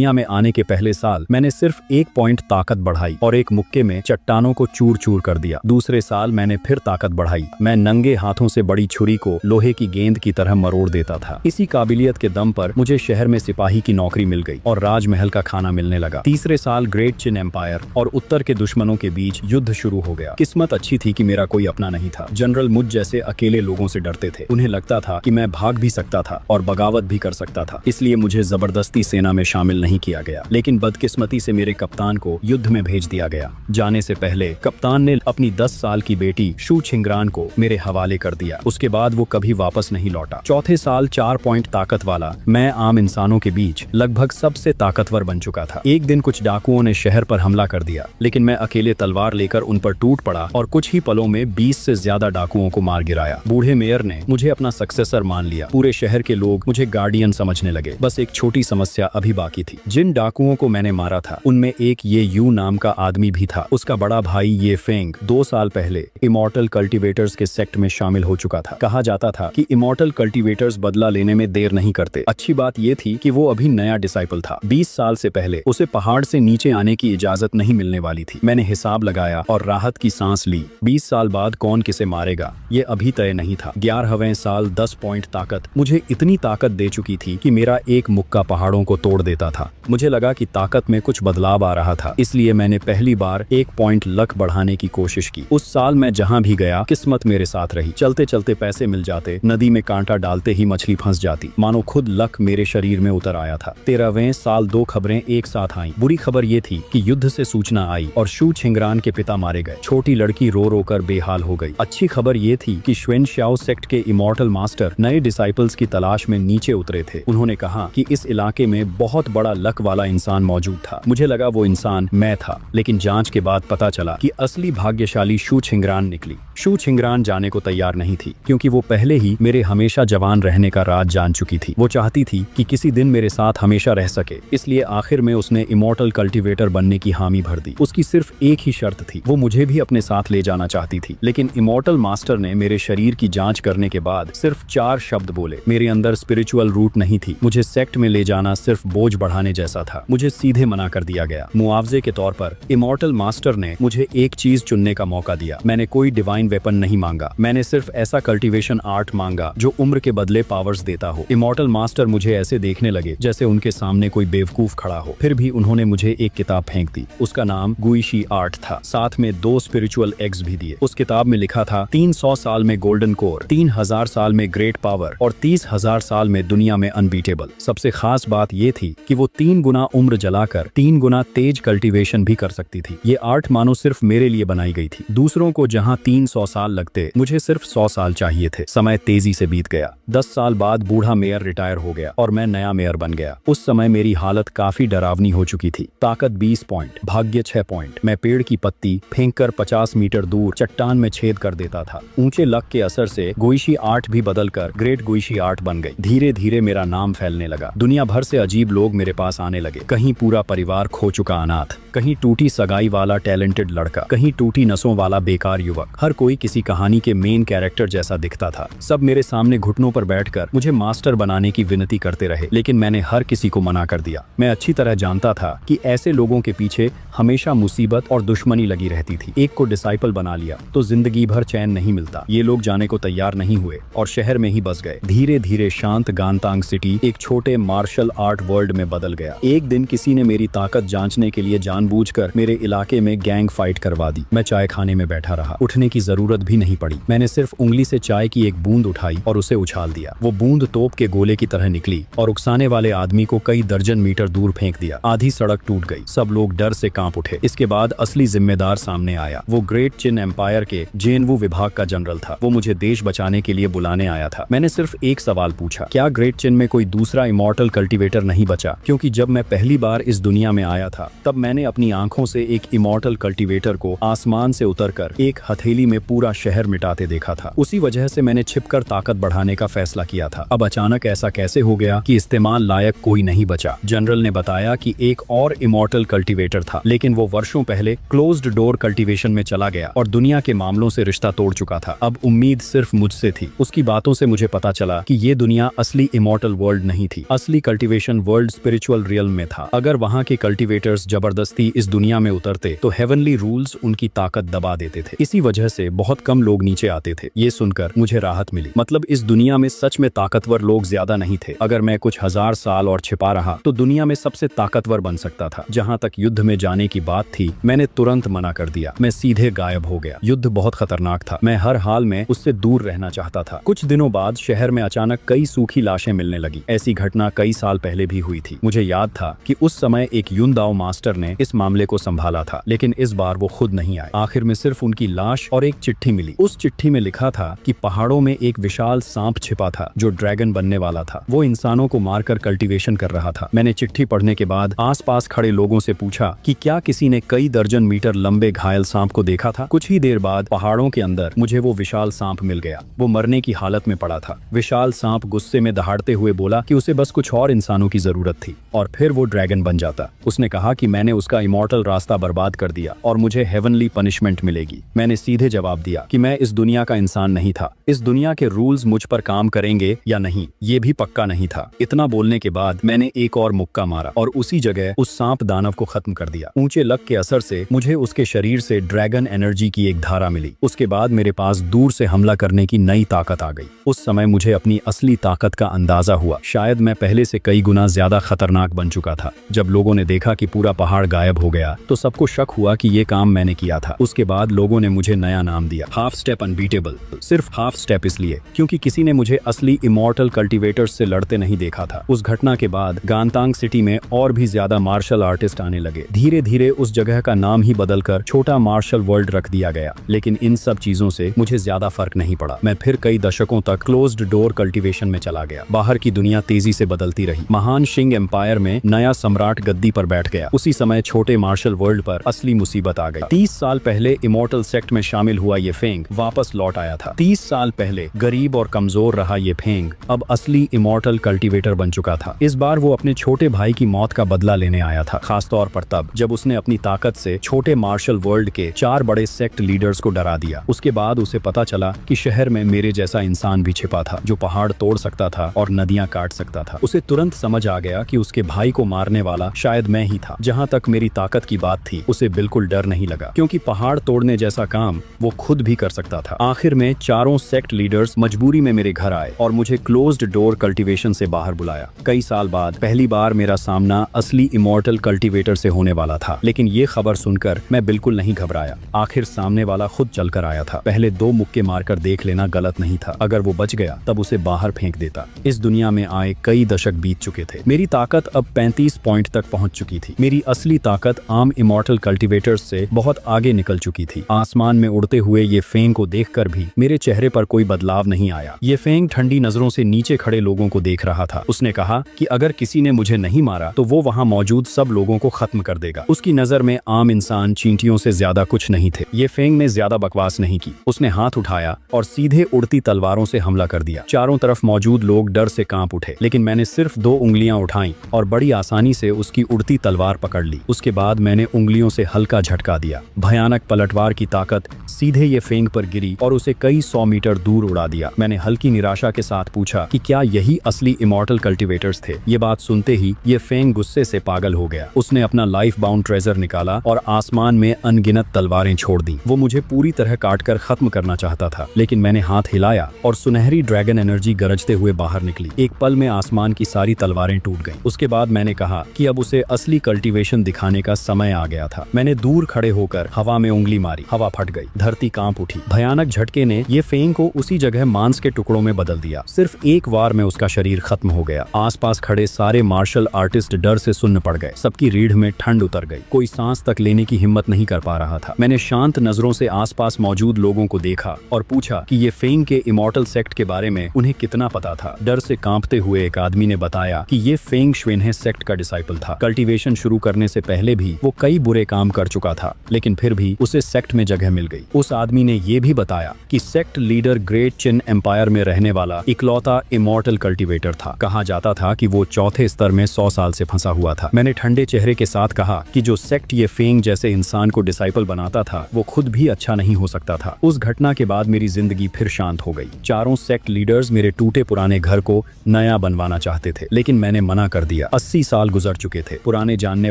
दुनिया में आने के पहले साल मैंने सिर्फ 1 पॉइंट ताकत बढ़ाई और एक मुक्के में चट्टानों को चूर चूर कर दिया। दूसरे साल मैंने फिर ताकत बढ़ाई। मैं नंगे हाथों से बड़ी छुरी को लोहे की गेंद की तरह मरोड़ देता था। इसी काबिलियत के दम पर मुझे शहर में सिपाही की नौकरी मिल गई और राजमहल का खाना मिलने लगा। तीसरे साल ग्रेट चिन एम्पायर और उत्तर के दुश्मनों के बीच युद्ध शुरू हो गया। किस्मत अच्छी थी कि मेरा कोई अपना नहीं था। जनरल मुझ जैसे अकेले लोगों से डरते थे। उन्हें लगता था कि मैं भाग भी सकता था और बगावत भी कर सकता था, इसलिए मुझे जबरदस्ती सेना में शामिल नहीं किया गया। लेकिन बदकिस्मती से मेरे कप्तान को युद्ध में भेज दिया गया। जाने से पहले कप्तान ने अपनी 10 साल की बेटी शू छिंगरान को मेरे हवाले कर दिया। उसके बाद वो कभी वापस नहीं लौटा। चौथे साल 4 पॉइंट ताकत वाला मैं आम इंसानों के बीच लगभग सबसे ताकतवर बन चुका था। एक दिन कुछ डाकुओं ने शहर पर हमला कर दिया, लेकिन मैं अकेले तलवार लेकर उन पर टूट पड़ा और कुछ ही पलों में 20 से ज्यादा डाकुओं को मार गिराया। बूढ़े मेयर ने मुझे अपना सक्सेसर मान लिया। पूरे शहर के लोग मुझे गार्डियन समझने लगे। बस एक छोटी समस्या अभी बाकी थी। जिन डाकुओं को मैंने मारा था उनमें एक ये यू नाम का आदमी भी था। उसका बड़ा भाई ये फेंग 2 साल पहले इमॉर्टल कल्टीवेटर्स के सेक्ट में शामिल हो चुका था। कहा जाता था कि इमॉर्टल कल्टीवेटर्स बदला लेने में देर नहीं करते। अच्छी बात ये थी कि वो अभी नया डिसाइपल था। 20 साल से पहले उसे पहाड़ से नीचे आने की इजाजत नहीं मिलने वाली थी। मैंने हिसाब लगाया और राहत की सांस ली। 20 साल बाद कौन किसे मारेगा ये अभी तय नहीं था। 11वें साल 10 पॉइंट ताकत मुझे इतनी ताकत दे चुकी थी कि मेरा एक मुक्का पहाड़ों को तोड़ देता था। मुझे लगा कि ताकत में कुछ बदलाव आ रहा था, इसलिए मैंने पहली बार 1 पॉइंट लक बढ़ाने की कोशिश की। उस साल मैं जहां भी गया किस्मत मेरे साथ रही। चलते चलते पैसे मिल जाते, नदी में कांटा डालते ही मछली फंस जाती, मानो खुद लक मेरे शरीर में उतर आया था। 13वें साल 2 खबरें एक साथ आईं। बुरी खबर ये थी कि युद्ध से सूचना आई और शू छिंगरान के पिता मारे गए। छोटी लड़की रो रो कर बेहाल हो गई। अच्छी खबर ये थी कि श्वेन श्याओ सेक्ट के इमॉर्टल मास्टर नए डिसाइपल्स की तलाश में नीचे उतरे थे। उन्होंने कहा कि इस इलाके में बहुत बड़ा लक वाला इंसान मौजूद था। मुझे लगा वो इंसान मैं था, लेकिन जांच के बाद पता चला कि असली भाग्यशाली शू छिंगरान निकली। शू छिंगरान जाने को तैयार नहीं थी, क्योंकि वो पहले ही मेरे हमेशा जवान रहने का राज जान चुकी थी। वो चाहती थी कि किसी दिन मेरे साथ हमेशा रह सके, इसलिए आखिर में उसने इमॉर्टल कल्टीवेटर बनने की हामी भर दी। उसकी सिर्फ एक ही शर्त थी, वो मुझे भी अपने साथ ले जाना चाहती थी। लेकिन इमॉर्टल मास्टर ने मेरे शरीर की जांच करने के बाद सिर्फ 4 शब्द बोले। मेरे अंदर स्पिरिचुअल रूट नहीं थी। मुझे सेक्ट में ले जाना सिर्फ बोझ बढ़ाने जैसा था। मुझे सीधे मना कर दिया गया। मुआवजे के तौर पर इमॉर्टल मास्टर ने मुझे एक चीज चुनने का मौका दिया। मैंने कोई डिवाइन वेपन नहीं मांगा। मैंने सिर्फ ऐसा कल्टीवेशन आर्ट मांगा जो उम्र के बदले पावर्स देता हो। इमॉर्टल मास्टर मुझे ऐसे देखने लगे जैसे उनके सामने कोई बेवकूफ खड़ा हो। फिर भी उन्होंने मुझे एक किताब फेंक दी। उसका नाम गुइशी आर्ट था। साथ में 2 स्पिरिचुअल एग्स भी दिए। उस किताब में लिखा था 300 साल में गोल्डन कोर, 3000 साल में ग्रेट पावर और 30,000 साल में दुनिया में अनबीटेबल। सबसे खास बात ये थी कि वो 3 गुना उम्र जलाकर 3 गुना तेज कल्टीवेशन भी कर सकती थी। ये आर्ट मानो सिर्फ मेरे लिए बनाई गई थी। दूसरों को जहां 300 साल लगते, मुझे सिर्फ 100 साल चाहिए थे। समय तेजी से बीत गया। 10 साल बाद बूढ़ा मेयर रिटायर हो गया और मैं नया मेयर बन गया। उस समय मेरी हालत काफी डरावनी हो चुकी थी। ताकत 20 पॉइंट, भाग्य 6 पॉइंट। मैं पेड़ की पत्ती फेंककर 50 मीटर दूर चट्टान में छेद कर देता था। ऊंचे लक के असर से गुइशी आर्ट भी बदलकर ग्रेट गुइशी आर्ट बन गई। धीरे धीरे मेरा नाम फैलने लगा। दुनिया भर से अजीब लोग मेरे पास आने लगे। कहीं पूरा परिवार खो चुका अनाथ, कहीं टूटी सगाई वाला टैलेंटेड लड़का, कहीं टूटी नसों वाला बेकार युवक। हर कोई किसी कहानी के मेन कैरेक्टर जैसा दिखता था। सब मेरे सामने घुटनों पर बैठकर मुझे मास्टर बनाने की विनती करते रहे, लेकिन मैंने हर किसी को मना कर दिया। मैं अच्छी तरह जानता था कि ऐसे लोगों के पीछे हमेशा मुसीबत और दुश्मनी लगी रहती थी। एक को डिसाइपल बना लिया तो जिंदगी भर चैन नहीं मिलता। ये लोग जाने को तैयार नहीं हुए और शहर में ही बस गए। धीरे धीरे शांत गांतांग सिटी एक छोटे मार्शल आर्ट वर्ल्ड में बदल गया। एक दिन किसी ने मेरी ताकत जांचने के लिए जानबूझकर मेरे इलाके में गैंग फाइट करवा दी। मैं चाय खाने में बैठा रहा। उठने की जरूरत भी नहीं पड़ी। मैंने सिर्फ उंगली से चाय की एक बूंद उठाई और उसे उछाल दिया। वो बूंद तोप के गोले की तरह निकली और उकसाने वाले आदमी को कई दर्जन मीटर दूर फेंक दिया। आधी सड़क टूट गई। सब लोग डर से कांप उठे। इसके बाद असली जिम्मेदार सामने आया। वो ग्रेट चिन एम्पायर के जेनवू विभाग का जनरल था। वो मुझे देश बचाने के लिए बुलाने आया था। मैंने सिर्फ एक सवाल पूछा, क्या ग्रेट चिन में कोई दूसरा इमॉर्टल कल्टीवेटर नहीं बचा? क्योंकि जब मैं पहली बार इस दुनिया में आया था तब मैंने अपनी आंखों से एक इमॉर्टल कल्टीवेटर को आसमान से उतरकर एक हथेली में पूरा शहर मिटाते देखा था। उसी वजह से मैंने छिपकर ताकत बढ़ाने का फैसला किया था। अब अचानक ऐसा कैसे हो गया कि इस्तेमाल लायक कोई नहीं बचा? जनरल ने बताया कि एक और इमॉर्टल कल्टीवेटर था, लेकिन वो वर्षों पहले क्लोज्ड डोर कल्टीवेशन में चला गया और दुनिया के मामलों से रिश्ता तोड़ चुका था। अब उम्मीद सिर्फ मुझसे थी। उसकी बातों से मुझे पता चला कि ये दुनिया असली इमॉर्टल वर्ल्ड नहीं थी। असली cultivation world spiritual spiritual realm में था। अगर वहाँ के कल्टीवेटर्स जबरदस्ती इस दुनिया में उतरते तो हेवनली रूल्स उनकी ताकत दबा देते थे। इसी वजह से बहुत कम लोग नीचे आते थे। ये सुनकर मुझे राहत मिली। मतलब इस दुनिया में सच में ताकतवर लोग ज्यादा नहीं थे। अगर मैं कुछ हजार साल और छिपा रहा तो दुनिया में सबसे ताकतवर बन सकता था। जहाँ तक युद्ध में जाने की बात थी, मैंने तुरंत मना कर दिया। मैं सीधे गायब हो गया। युद्ध बहुत खतरनाक था। मैं हर हाल में उससे दूर रहना चाहता था। कुछ दिनों बाद शहर में अचानक कई सूखी लाशें मिलने लगी। ऐसी घटना कई साल पहले भी हुई थी। मुझे याद था कि उस समय एक युनदाओ मास्टर ने इस मामले को संभाला था, लेकिन इस बार वो खुद नहीं आए। आखिर में सिर्फ उनकी लाश और एक चिट्ठी मिली। उस चिट्ठी में लिखा था कि पहाड़ों में एक विशाल सांप छिपा था जो ड्रैगन बनने वाला था। वो इंसानों को मारकर कल्टीवेशन कर रहा था। मैंने चिट्ठी पढ़ने के बाद आसपास खड़े लोगों से पूछा कि क्या किसी ने कई दर्जन मीटर लंबे घायल सांप को देखा था। कुछ ही देर बाद पहाड़ों के अंदर मुझे वो विशाल सांप मिल गया। वो मरने की हालत में पड़ा था। विशाल सांप गुस्से में दहाड़ते हुए बोला कि उसे बस कुछ और इंसानों की जरूरत थी और फिर वो ड्रैगन बन जाता। उसने कहा कि मैंने उसका इमॉर्टल रास्ता बर्बाद कर दिया और मुझे हेवनली पनिशमेंट मिलेगी। मैंने सीधे जवाब दिया कि मैं इस दुनिया का इंसान नहीं था। इस दुनिया के रूल्स मुझ पर काम करेंगे या नहीं, ये भी पक्का नहीं था। इतना बोलने के बाद मैंने एक और मुक्का मारा और उसी जगह उस सांप दानव को खत्म कर दिया। ऊंचे लक के असर से मुझे उसके शरीर से ड्रैगन एनर्जी की एक धारा मिली। उसके बाद मेरे पास दूर से हमला करने की नई ताकत आ गई। उस समय मुझे अपनी असली ताकत का अंदाजा हुआ। शायद मैं पहले से कई गुना ज्यादा खतरनाक बन चुका था। जब लोगों ने देखा कि पूरा पहाड़ गायब हो गया तो सबको शक हुआ कि ये काम मैंने किया था। उसके बाद लोगों ने मुझे नया नाम दिया, हाफ स्टेप अनबीटेबल। सिर्फ हाफ स्टेप इसलिए क्योंकि किसी ने मुझे असली इमॉर्टल कल्टीवेटर्स से लड़ते नहीं देखा था। उस घटना के बाद गांतांग सिटी में और भी ज्यादा मार्शल आर्टिस्ट आने लगे। धीरे धीरे उस जगह का नाम ही बदलकर छोटा मार्शल वर्ल्ड रख दिया गया। लेकिन इन सब चीजों से मुझे ज्यादा फर्क नहीं पड़ा। मैं फिर कई दशकों तक क्लोज्ड डोर कल्टीवेशन में चला गया। बाहर की दुनिया तेजी से बदलती रही। महान शिंग एम्पायर में नया सम्राट गद्दी पर बैठ गया। उसी समय छोटे मार्शल वर्ल्ड पर असली मुसीबत आ गई। 30 साल पहले इमॉर्टल सेक्ट में शामिल हुआ ये फेंग वापस लौट आया था। 30 साल पहले गरीब और कमजोर रहा ये फेंग अब असली इमॉर्टल कल्टीवेटर बन चुका था। इस बार वो अपने छोटे भाई की मौत का बदला लेने आया था, खासतौर पर तब जब उसने अपनी ताकत से छोटे मार्शल वर्ल्ड के 4 बड़े सेक्ट लीडर्स को डरा दिया। उसके बाद उसे पता चला कि शहर में मेरे जैसा इंसान भी छिपा था जो पहाड़ तोड़ सकता था और नदियां काट सकता था। उसे तुरंत समझ आ गया कि उसके भाई को मारने वाला शायद मैं ही था। जहां तक मेरी ताकत की बात थी, उसे बिल्कुल डर नहीं लगा क्योंकि पहाड़ तोड़ने जैसा काम वो खुद भी कर सकता था। आखिर में चारों सेक्ट लीडर्स मजबूरी में मेरे घर आए और मुझे क्लोज्ड डोर कल्टीवेशन से बाहर बुलाया। कई साल बाद पहली बार मेरा सामना असली इमॉर्टल कल्टीवेटर से होने वाला था। लेकिन ये खबर सुनकर मैं बिल्कुल नहीं घबराया। आखिर सामने वाला खुद चलकर आया था। पहले 2 मुक्के मारकर देख लेना गलत नहीं था। अगर वो बच गया तब उसे बाहर फेंक देता। इस दुनिया में आए कई दशक बीत चुके थे। मेरी ताकत अब 35 पॉइंट तक पहुंच चुकी थी। मेरी असली ताकत आम इमॉर्टल कल्टीवेटर्स से बहुत आगे निकल चुकी थी। आसमान में उड़ते हुए ये फेंग को देखकर भी मेरे चेहरे पर कोई बदलाव नहीं आया। ये फेंग ठंडी नजरों से नीचे खड़े लोगों को देख रहा था। उसने कहा कि अगर किसी ने मुझे नहीं मारा तो वो वहाँ मौजूद सब लोगों को खत्म कर देगा। उसकी नजर में आम इंसान चींटियों से ज्यादा कुछ नहीं थे। ये फेंग ने ज्यादा बकवास नहीं की। उसने हाथ उठाया और सीधे उड़ती तलवारों से हमला कर दिया। चारों तरफ मौजूद लोग डर से कांप उठे, लेकिन मैंने सिर्फ 2 उंगलियां उठाई और बड़ी आसानी से उसकी उड़ती तलवार पकड़ ली। उसके बाद मैंने उंगलियों से हल्का झटका दिया। भयानक पलटवार की ताकत सीधे ये फेंग पर गिरी और उसे कई 100 मीटर दूर उड़ा दिया। मैंने हल्की निराशा के साथ पूछा कि क्या यही असली इमॉर्टल कल्टीवेटर्स थे। ये बात सुनते ही ये फेंग गुस्से से पागल हो गया। उसने अपना लाइफ बाउंड ट्रेजर निकाला और आसमान में अनगिनत तलवारें छोड़ दी। वो मुझे पूरी तरह काटकर खत्म करना चाहता था, लेकिन मैंने हाथ हिलाया और सुनहरी ड्रैगन एनर्जी गरजते हुए बाहर निकली। एक पल में आसमान की सारी तलवारें टूट गईं। उसके बाद मैंने कहा कि अब उसे असली कल्टीवेशन दिखाने का समय आ गया था। मैंने दूर खड़े होकर हवा में उंगली मारी। हवा फट गई। धरती कांप उठी। भयानक झटके ने ये फेंग को उसी जगह मांस के टुकड़ों में बदल दिया। सिर्फ एक वार में उसका शरीर खत्म हो गया। आसपास खड़े सारे मार्शल आर्टिस्ट डर से सुन्न पड़ गए। सबकी रीढ़ में ठंड उतर गई। कोई सांस तक लेने की हिम्मत नहीं कर पा रहा था। मैंने शांत नजरों से आसपास मौजूद लोगों को देखा और पूछा कि ये फेंग के इमॉर्टल सेक्ट के बारे में उन्हें कितना पता था। डर से कांपते हुए एक आदमी ने बताया कि ये फेंग श्वेनहे सेक्ट का डिसाइपल था। कल्टीवेशन शुरू करने से पहले भी वो कई बुरे काम कर चुका था, लेकिन फिर भी उसे सेक्ट में जगह मिल गई। उस आदमी ने ये भी बताया कि सेक्ट लीडर ग्रेट चिन एम्पायर में रहने वाला इकलौता इमॉर्टल कल्टीवेटर था। कहा जाता था कि वो चौथे स्तर में 100 साल से फंसा हुआ था। मैंने ठंडे चेहरे के साथ कहा कि जो सेक्ट ये फेंग जैसे इंसान को डिसाइपल बनाता था वो खुद भी अच्छा नहीं हो सकता था। उस घटना के बाद मेरी जिंदगी फिर शांत हो गई। चारों सेक्ट लीडर्स मेरे टूटे पुराने घर को नया बनवाना चाहते थे, लेकिन मैंने मना कर दिया। दिया। 80 साल गुजर चुके थे। पुराने जानने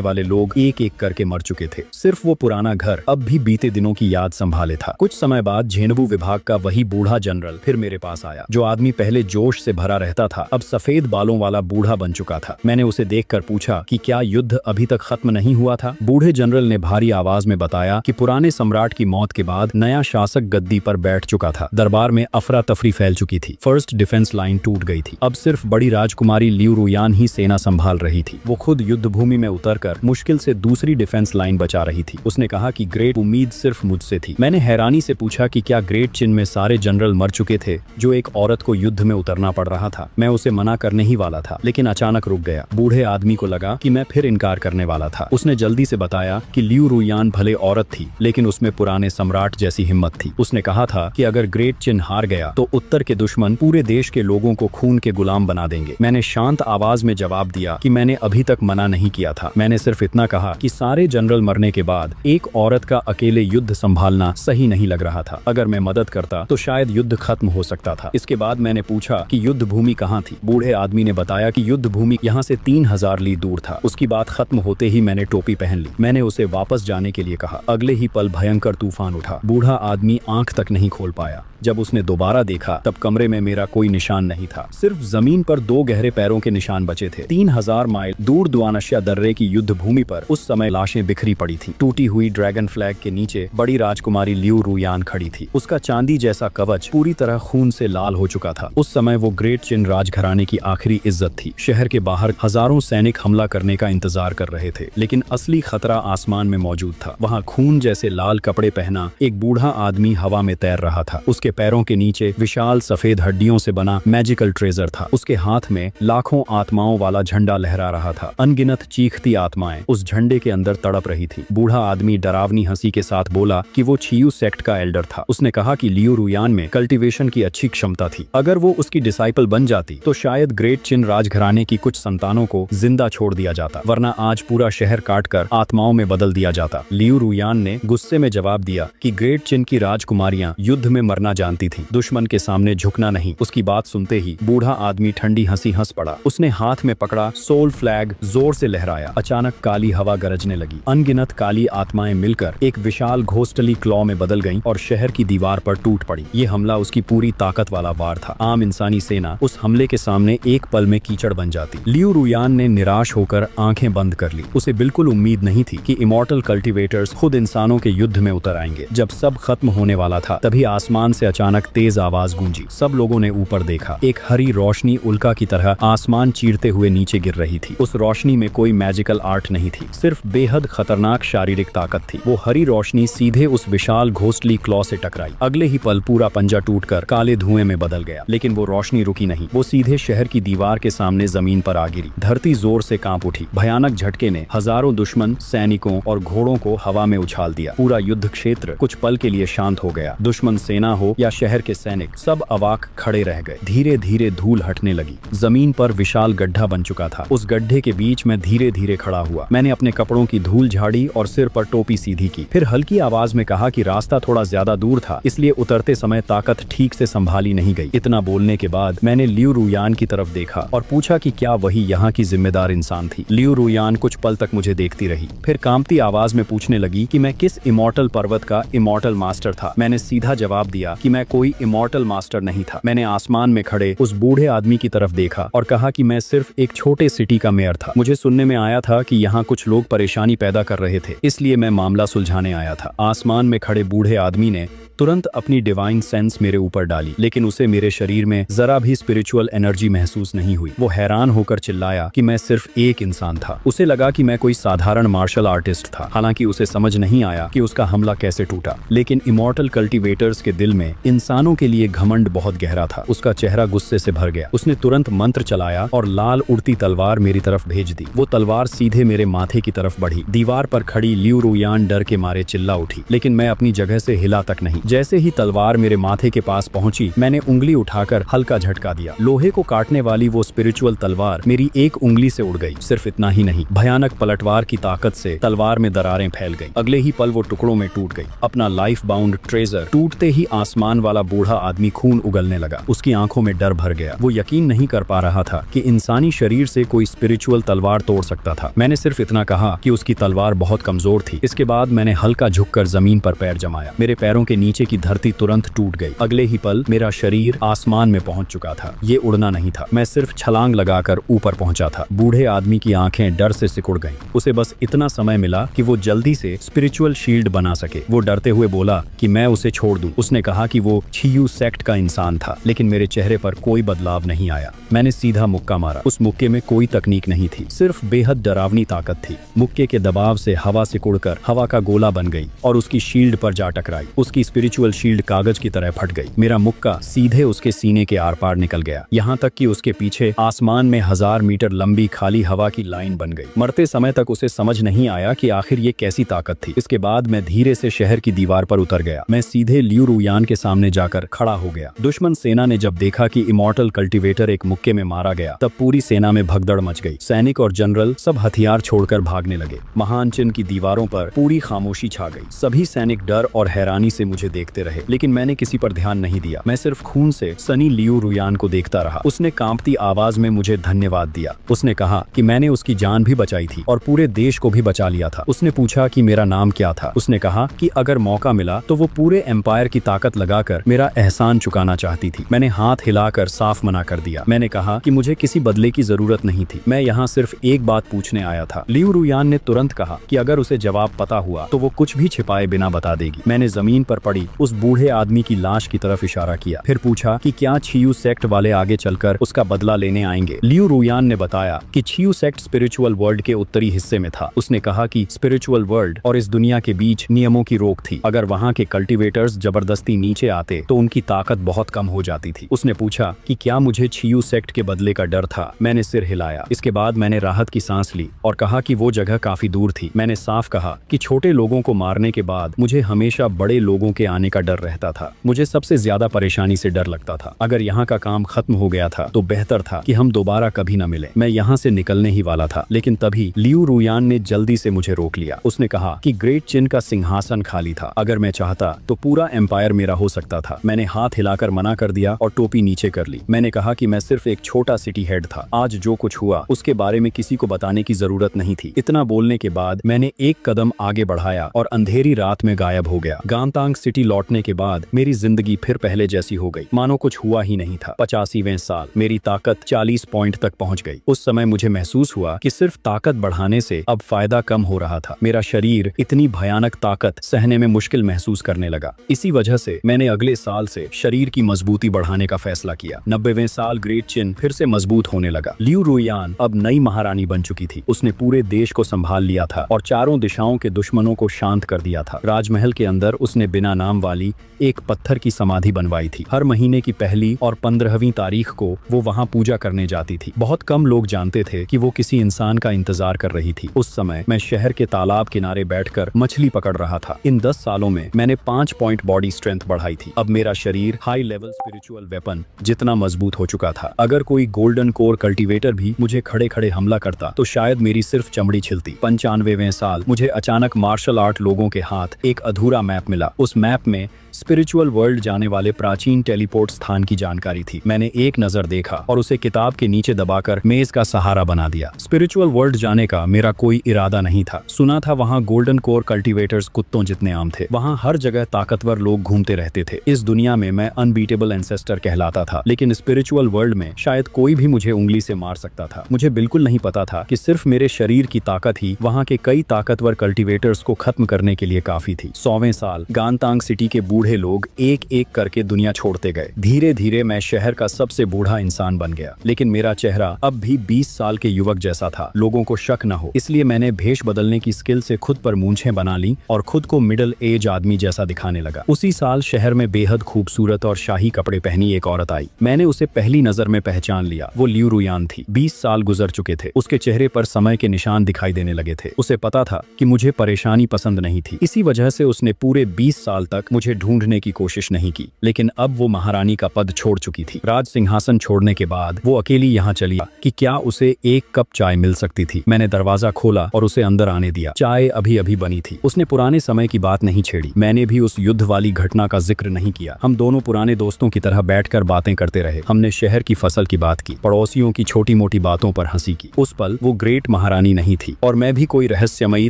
वाले लोग एक एक करके मर चुके थे। सिर्फ वो पुराना घर अब भी बीते दिनों की याद संभाले था। कुछ समय बाद झेंडू विभाग का वही बूढ़ा जनरल फिर मेरे पास आया। जो आदमी पहले जोश से भरा रहता था अब सफेद बालों वाला बूढ़ा बन चुका था। मैंने उसे देखकर पूछा कि क्या युद्ध अभी तक खत्म नहीं हुआ था। बूढ़े जनरल ने भारी आवाज में बताया कि पुराने सम्राट की मौत के बाद नया शासक गद्दी पर बैठ चुका था। दरबार में अफरा तफरी फैल चुकी थी। फर्स्ट डिफेंस लाइन टूट गई थी। अब सिर्फ बड़ी राजकुमारी लियू रुयान ही सेना संभाल रही थी। वो खुद युद्ध भूमि में उतरकर मुश्किल से दूसरी डिफेंस लाइन बचा रही थी। उसने कहा कि ग्रेट उम्मीद सिर्फ मुझसे थी। मैंने हैरानी से पूछा कि क्या ग्रेट चिन में सारे जनरल मर चुके थे जो एक औरत को युद्ध में उतरना पड़ रहा था। मैं उसे मना करने ही वाला था लेकिन अचानक रुक गया। बूढ़े आदमी को लगा कि मैं फिर इनकार करने वाला था। उसने जल्दी से बताया कि लियू रुयान भले औरत थी लेकिन उसमें पुराने सम्राट जैसी हिम्मत थी। उसने कहा था कि अगर ग्रेट चिन हार गया तो उत्तर के दुश्मन पूरे देश के लोगों को खून के गुलाम बना देंगे। मैंने शांत आवाज में जवाब दिया कि मैंने अभी तक मना नहीं किया था। मैंने सिर्फ इतना कहा कि सारे जनरल मरने के बाद एक औरत का अकेले युद्ध संभालना सही नहीं लग रहा था। अगर मैं मदद करता तो शायद युद्ध खत्म हो सकता था। इसके बाद मैंने पूछा कि युद्ध भूमि कहाँ थी। बूढ़े आदमी ने बताया कि युद्ध भूमि यहाँ से 3000 ली दूर था। उसकी बात खत्म होते ही मैंने टोपी पहन ली। मैंने उसे वापस जाने के लिए कहा। अगले ही पल भयंकर तूफान उठा। बूढ़ा आदमी आंख तक नहीं खोल पाया। जब उसने दोबारा देखा तब कमरे में मेरा कोई निशान नहीं था। सिर्फ जमीन पर 2 गहरे पैरों के निशान बचे थे। 3000 माइल दूर दुआनशिया दर्रे की युद्ध भूमि पर उस समय लाशें बिखरी पड़ी थी। टूटी हुई ड्रैगन फ्लैग के नीचे बड़ी राजकुमारी लियू रुयान खड़ी थी। उसका चांदी जैसा कवच पूरी तरह खून से लाल हो चुका था। उस समय वो ग्रेट चिन राजघराने की आखिरी इज्जत थी। शहर के बाहर हजारों सैनिक हमला करने का इंतजार कर रहे थे लेकिन असली खतरा आसमान में मौजूद था। वहाँ खून जैसे लाल कपड़े पहना एक बूढ़ा आदमी हवा में तैर रहा था। उसके पैरों के नीचे विशाल सफेद हड्डियों से बना मैजिकल ट्रेजर था। उसके हाथ में लाखों आत्माओं वाला झंडा लहरा रहा था। अनगिनत चीखती आत्माएं उस झंडे के अंदर तड़प रही थी। बूढ़ा आदमी डरावनी हंसी के साथ बोला कि वो छियू सेक्ट का एल्डर था। उसने कहा कि लियू रुयान में कल्टीवेशन की अच्छी क्षमता थी। अगर वो उसकी डिसाइपल बन जाती तो शायद ग्रेट चिन राजघराने की कुछ संतानों को जिंदा छोड़ दिया जाता, वरना आज पूरा शहर काटकर आत्माओं में बदल दिया जाता। लियू रुयान ने गुस्से में जवाब दिया कि ग्रेट चिन की राजकुमारियां युद्ध में मरना जानती थी, दुश्मन के सामने झुकना नहीं। उसकी बात सुनते ही बूढ़ा आदमी ठंडी हंसी हंस पड़ा। उसने हाथ में पकड़ा सोल फ्लैग जोर से लहराया। अचानक काली हवा गरजने लगी। अनगिनत काली आत्माएं मिलकर एक विशाल घोस्टली क्लॉ में बदल गईं और शहर की दीवार पर टूट पड़ी। ये हमला उसकी पूरी ताकत वाला वार था। आम इंसानी सेना उस हमले के सामने एक पल में कीचड़ बन जाती। लियू रुयान ने निराश होकर आंखें बंद कर ली। उसे बिल्कुल उम्मीद नहीं थी कि इमॉर्टल कल्टीवेटर्स खुद इंसानों के युद्ध में उतर आएंगे। जब सब खत्म होने वाला था तभी आसमान से अचानक तेज आवाज गूंजी। सब लोगों ने ऊपर देखा। एक हरी रोशनी उल्का की तरह आसमान चीरते हुए नीचे गिर रही थी। उस रोशनी में कोई मैजिकल आर्ट नहीं थी, सिर्फ बेहद खतरनाक शारीरिक ताकत थी। वो हरी रोशनी सीधे उस विशाल घोस्टली क्लॉ से टकराई। अगले ही पल पूरा पंजा टूटकर काले धुएं में बदल गया। लेकिन वो रोशनी रुकी नहीं। वो सीधे शहर की दीवार के सामने जमीन पर आ गिरी। धरती जोर से कांप उठी। भयानक झटके ने हजारों दुश्मन सैनिकों और घोड़ों को हवा में उछाल दिया। पूरा युद्ध क्षेत्र कुछ पल के लिए शांत हो गया। दुश्मन सेना हो या शहर के सैनिक, सब अवाक खड़े रह गए। धीरे धीरे धूल हटने लगी। जमीन पर विशाल गड्ढा बन चुका था। उस गड्ढे के बीच में धीरे धीरे खड़ा हुआ। मैंने अपने कपड़ों की धूल झाड़ी और सिर पर टोपी सीधी की। फिर हल्की आवाज में कहा कि रास्ता थोड़ा ज्यादा दूर था, इसलिए उतरते समय ताकत ठीक से संभाली नहीं गई। इतना बोलने के बाद मैंने लियू रुयान की तरफ देखा और पूछा कि क्या वही यहाँ की जिम्मेदार इंसान थी। लियू रुयान कुछ पल तक मुझे देखती रही, फिर कांपती आवाज में पूछने लगी कि मैं किस इमॉर्टल पर्वत का इमॉर्टल मास्टर था। मैंने सीधा जवाब दिया कि मैं कोई इमॉर्टल मास्टर नहीं था। मैंने आसमान में खड़े उस बूढ़े आदमी की तरफ देखा और कहा कि मैं सिर्फ एक छोटे सिटी का मेयर था। मुझे सुनने में आया था कि यहाँ कुछ लोग परेशानी पैदा कर रहे थे, इसलिए मैं मामला सुलझाने आया था। आसमान में खड़े बूढ़े आदमी ने तुरंत अपनी डिवाइन सेंस मेरे ऊपर डाली, लेकिन उसे मेरे शरीर में जरा भी स्पिरिचुअल एनर्जी महसूस नहीं हुई। वो हैरान होकर चिल्लाया कि मैं सिर्फ एक इंसान था। उसे लगा कि मैं कोई साधारण मार्शल आर्टिस्ट था। हालांकि उसे समझ नहीं आया कि उसका हमला कैसे टूटा। लेकिन इमॉर्टल कल्टीवेटर्स के दिल में इंसानों के लिए घमंड बहुत गहरा था। उसका चेहरा गुस्से से भर गया। उसने तुरंत मंत्र चलाया और लाल उड़ती तलवार मेरी तरफ भेज दी। वो तलवार सीधे मेरे माथे की तरफ बढ़ी। दीवार पर खड़ी लियू रुयान डर के मारे चिल्ला उठी, लेकिन मैं अपनी जगह से हिला तक नहीं। जैसे ही तलवार मेरे माथे के पास पहुंची, मैंने उंगली उठाकर हल्का झटका दिया। लोहे को काटने वाली वो स्पिरिचुअल तलवार मेरी एक उंगली से उड़ गई। सिर्फ इतना ही नहीं, भयानक पलटवार की ताकत से तलवार में दरारें फैल गई। अगले ही पल वो टुकड़ों में टूट गई। अपना लाइफ बाउंड ट्रेजर टूटते ही आसमान आसमान वाला बूढ़ा आदमी खून उगलने लगा। उसकी आंखों में डर भर गया। वो यकीन नहीं कर पा रहा था कि इंसानी शरीर से कोई स्पिरिचुअल तलवार तोड़ सकता था। मैंने सिर्फ इतना कहा कि उसकी तलवार बहुत कमजोर थी। इसके बाद मैंने हल्का झुककर जमीन पर पैर जमाया। मेरे पैरों के नीचे की धरती तुरंत टूट गई। अगले ही पल मेरा शरीर आसमान में पहुंच चुका था। ये उड़ना नहीं था, मैं सिर्फ छलांग लगाकर ऊपर पहुंचा था। बूढ़े आदमी की आंखें डर से सिकुड़ गईं। उसे बस इतना समय मिला कि वो जल्दी से स्पिरिचुअल शील्ड बना सके। वो डरते हुए बोला कि मैं उसे छोड़ दूं। उसने कहा कि वो छियू सेक्ट का इंसान था, लेकिन मेरे चेहरे पर कोई बदलाव नहीं आया। मैंने सीधा मुक्का मारा। उस मुक्के में कोई तकनीक नहीं थी, सिर्फ बेहद डरावनी ताकत थी। मुक्के के दबाव से हवा सिकुड़कर हवा का गोला बन गई और उसकी शील्ड पर जा टकराई। उसकी स्पिरिचुअल शील्ड कागज की तरह फट गई। मेरा मुक्का सीधे उसके सीने के आर पार निकल गया, यहाँ तक कि उसके पीछे आसमान में 1000 मीटर लंबी खाली हवा की लाइन बन गई। मरते समय तक उसे समझ नहीं आया कि आखिर ये कैसी ताकत थी। इसके बाद मैं धीरे से शहर की दीवार पर उतर गया। मैं सीधे लियू रुयान के सामने जाकर खड़ा हो गया। दुश्मन सेना ने जब देखा कि इमॉर्टल कल्टीवेटर एक मुक्के में मारा गया, तब पूरी सेना में भगदड़ मच गई। सैनिक और जनरल सब हथियार छोड़कर भागने लगे। महान चिन्ह की दीवारों पर पूरी खामोशी छा गई। सभी सैनिक डर और हैरानी से मुझे देखते रहे, लेकिन मैंने किसी पर ध्यान नहीं दिया। मैं सिर्फ खून से सनी लियू रुयान को देखता रहा। उसने कांपती आवाज में मुझे धन्यवाद दिया। उसने कहा कि मैंने उसकी जान भी बचाई थी और पूरे देश को भी बचा लिया था। उसने पूछा कि मेरा नाम क्या था। उसने कहा कि अगर मौका मिला तो वो पूरे एम्पायर की ताकत लगाकर मेरा एहसान चुकाना चाहती थी। मैंने हाथ हिलाकर साफ मना कर दिया। मैंने कहा कि मुझे किसी बदले की जरूरत नहीं थी, मैं यहाँ सिर्फ एक बात पूछने आया था। लियू रुयान ने तुरंत कहा कि अगर उसे जवाब पता हुआ तो वो कुछ भी छिपाए बिना बता देगी। मैंने जमीन पर पड़ी उस बूढ़े आदमी की लाश की तरफ इशारा किया, फिर पूछा कि क्या छियू सेक्ट वाले आगे चलकर उसका बदला लेने आएंगे। लियू रुयान ने बताया कि छियू सेक्ट स्पिरिचुअल वर्ल्ड के उत्तरी हिस्से में था। उसने कहा कि स्पिरिचुअल वर्ल्ड और इस दुनिया के बीच नियमों की रोक थी। अगर वहाँ के कल्टीवेटर्स जबरदस्ती नीचे आते तो उनकी ताकत बहुत कम हो जाती थी। उसने पूछा कि क्या मुझे छियू सेक्ट के बदले का डर था। मैंने सिर हिलाया। इसके बाद मैंने राहत की सांस ली और कहा कि वो जगह काफी दूर थी। मैंने साफ कहा कि छोटे लोगों को मारने के बाद मुझे हमेशा बड़े लोगों के आने का डर रहता था। मुझे सबसे ज्यादा परेशानी से डर लगता था। अगर यहाँ का काम खत्म हो गया था तो बेहतर था कि हम दोबारा कभी न मिले। मैं यहाँ से निकलने ही वाला था, लेकिन तभी लियू रुयान ने जल्दी से मुझे रोक लिया। उसने कहा कि ग्रेट चिन का सिंहासन खाली था। अगर मैं चाहता तो पूरा एम्पायर मेरा हो सकता था। मैंने हाथ हिलाकर मना कर दिया और टोपी नीचे कर ली। मैंने कहा कि मैं सिर्फ एक छोटा सिटी हेड था। आज जो कुछ हुआ उसके बारे में किसी को बताने की जरूरत नहीं थी। इतना बोलने के बाद मैंने एक कदम आगे बढ़ाया और अंधेरी रात में गायब हो गया। गांतांग सिटी लौटने के बाद मेरी जिंदगी फिर पहले जैसी हो गई, मानो कुछ हुआ ही नहीं था। 85वें साल मेरी ताकत 40 पॉइंट तक पहुंच गई। उस समय मुझे महसूस हुआ कि सिर्फ ताकत बढ़ाने से अब फायदा कम हो रहा था। मेरा शरीर इतनी भयानक ताकत सहने में मुश्किल महसूस करने लगा। इसी वजह से मैंने अगले साल से शरीर की मजबूती बढ़ाने का फैसला किया। 90वें साल ग्रेट चिन फिर से मजबूत होने लगा। लियू रुयान अब नई महारानी बन चुकी थी। उसने पूरे देश को संभाल लिया था और चारों दिशाओं के दुश्मनों को शांत कर दिया था। राजमहल के अंदर उसने बिना नाम वाली एक पत्थर की समाधि बनवाई थी। हर महीने की पहली और 15वीं तारीख को वो वहाँ पूजा करने जाती थी। बहुत कम लोग जानते थे कि वो किसी इंसान का इंतजार कर रही थी। उस समय मैं शहर के तालाब किनारे बैठकर मछली पकड़ रहा था। इन 10 सालों में मैंने 5 पॉइंट बॉडी स्ट्रेंथ बढ़ाई थी। अब मेरा शरीर हाई लेवल स्पिरिचुअल वेपन जितना मजबूत हो चुका था। अगर कोई गोल्डन कोर कल्टीवेटर भी मुझे खड़े खड़े हमला करता तो शायद मेरी सिर्फ चमड़ी छिलती। 95वें साल मुझे अचानक मार्शल आर्ट लोगों के हाथ एक अधूरा मैप मिला। उस मैप में स्पिरिचुअल वर्ल्ड जाने वाले प्राचीन टेलीपोर्ट स्थान की जानकारी थी। मैंने एक नजर देखा और उसे किताब के नीचे दबाकर मेज का सहारा बना दिया। स्पिरिचुअल वर्ल्ड जाने का मेरा कोई इरादा नहीं था। सुना था वहाँ गोल्डन कोर कल्टीवेटर्स कुत्तों जितने आम थे। वहाँ हर जगह ताकतवर लोग घूमते रहते थे। इस दुनिया में मैं अनबीटेबल एंसेस्टर कहलाता था, लेकिन स्पिरिचुअल वर्ल्ड में शायद कोई भी मुझे उंगली से मार सकता था। मुझे बिल्कुल नहीं पता था कि सिर्फ मेरे शरीर की ताकत ही वहाँ के कई ताकतवर कल्टीवेटर्स को खत्म करने के लिए काफी थी। 100वें साल गांतांग सिटी के बूढ़े लोग एक एक करके दुनिया छोड़ते गए। धीरे धीरे मैं शहर का सबसे बूढ़ा इंसान बन गया, लेकिन मेरा चेहरा अब भी 20 साल के युवक जैसा था। लोगों को शक न हो इसलिए मैंने भेष बदलने की स्किल से खुद पर मूंछें बना ली और खुद को मिडिल एज आदमी जैसा दिखाने लगा। उसी साल शहर में बेहद खूबसूरत और शाही कपड़े पहनी एक औरत आई। मैंने उसे पहली नजर में पहचान लिया। वो लियू रुयान थी। 20 साल गुजर चुके थे। उसके चेहरे पर समय के निशान दिखाई देने लगे थे। उसे पता था कि मुझे परेशानी पसंद नहीं थी। इसी वजह से उसने पूरे 20 साल तक मुझे ढूंढ ढूंढने की कोशिश नहीं की, लेकिन अब वो महारानी का पद छोड़ चुकी थी। राज सिंहासन छोड़ने के बाद वो अकेली यहाँ चली कि क्या उसे एक कप चाय मिल सकती थी। मैंने दरवाजा खोला और उसे अंदर आने दिया। चाय अभी अभी बनी थी। उसने पुराने समय की बात नहीं छेड़ी। मैंने भी उस युद्ध वाली घटना का जिक्र नहीं किया। हम दोनों पुराने दोस्तों की तरह बैठकर बातें करते रहे। हमने शहर की फसल की बात की, पड़ोसियों की छोटी मोटी बातों पर हंसी की। उस पल वो ग्रेट महारानी नहीं थी और मैं भी कोई रहस्यमयी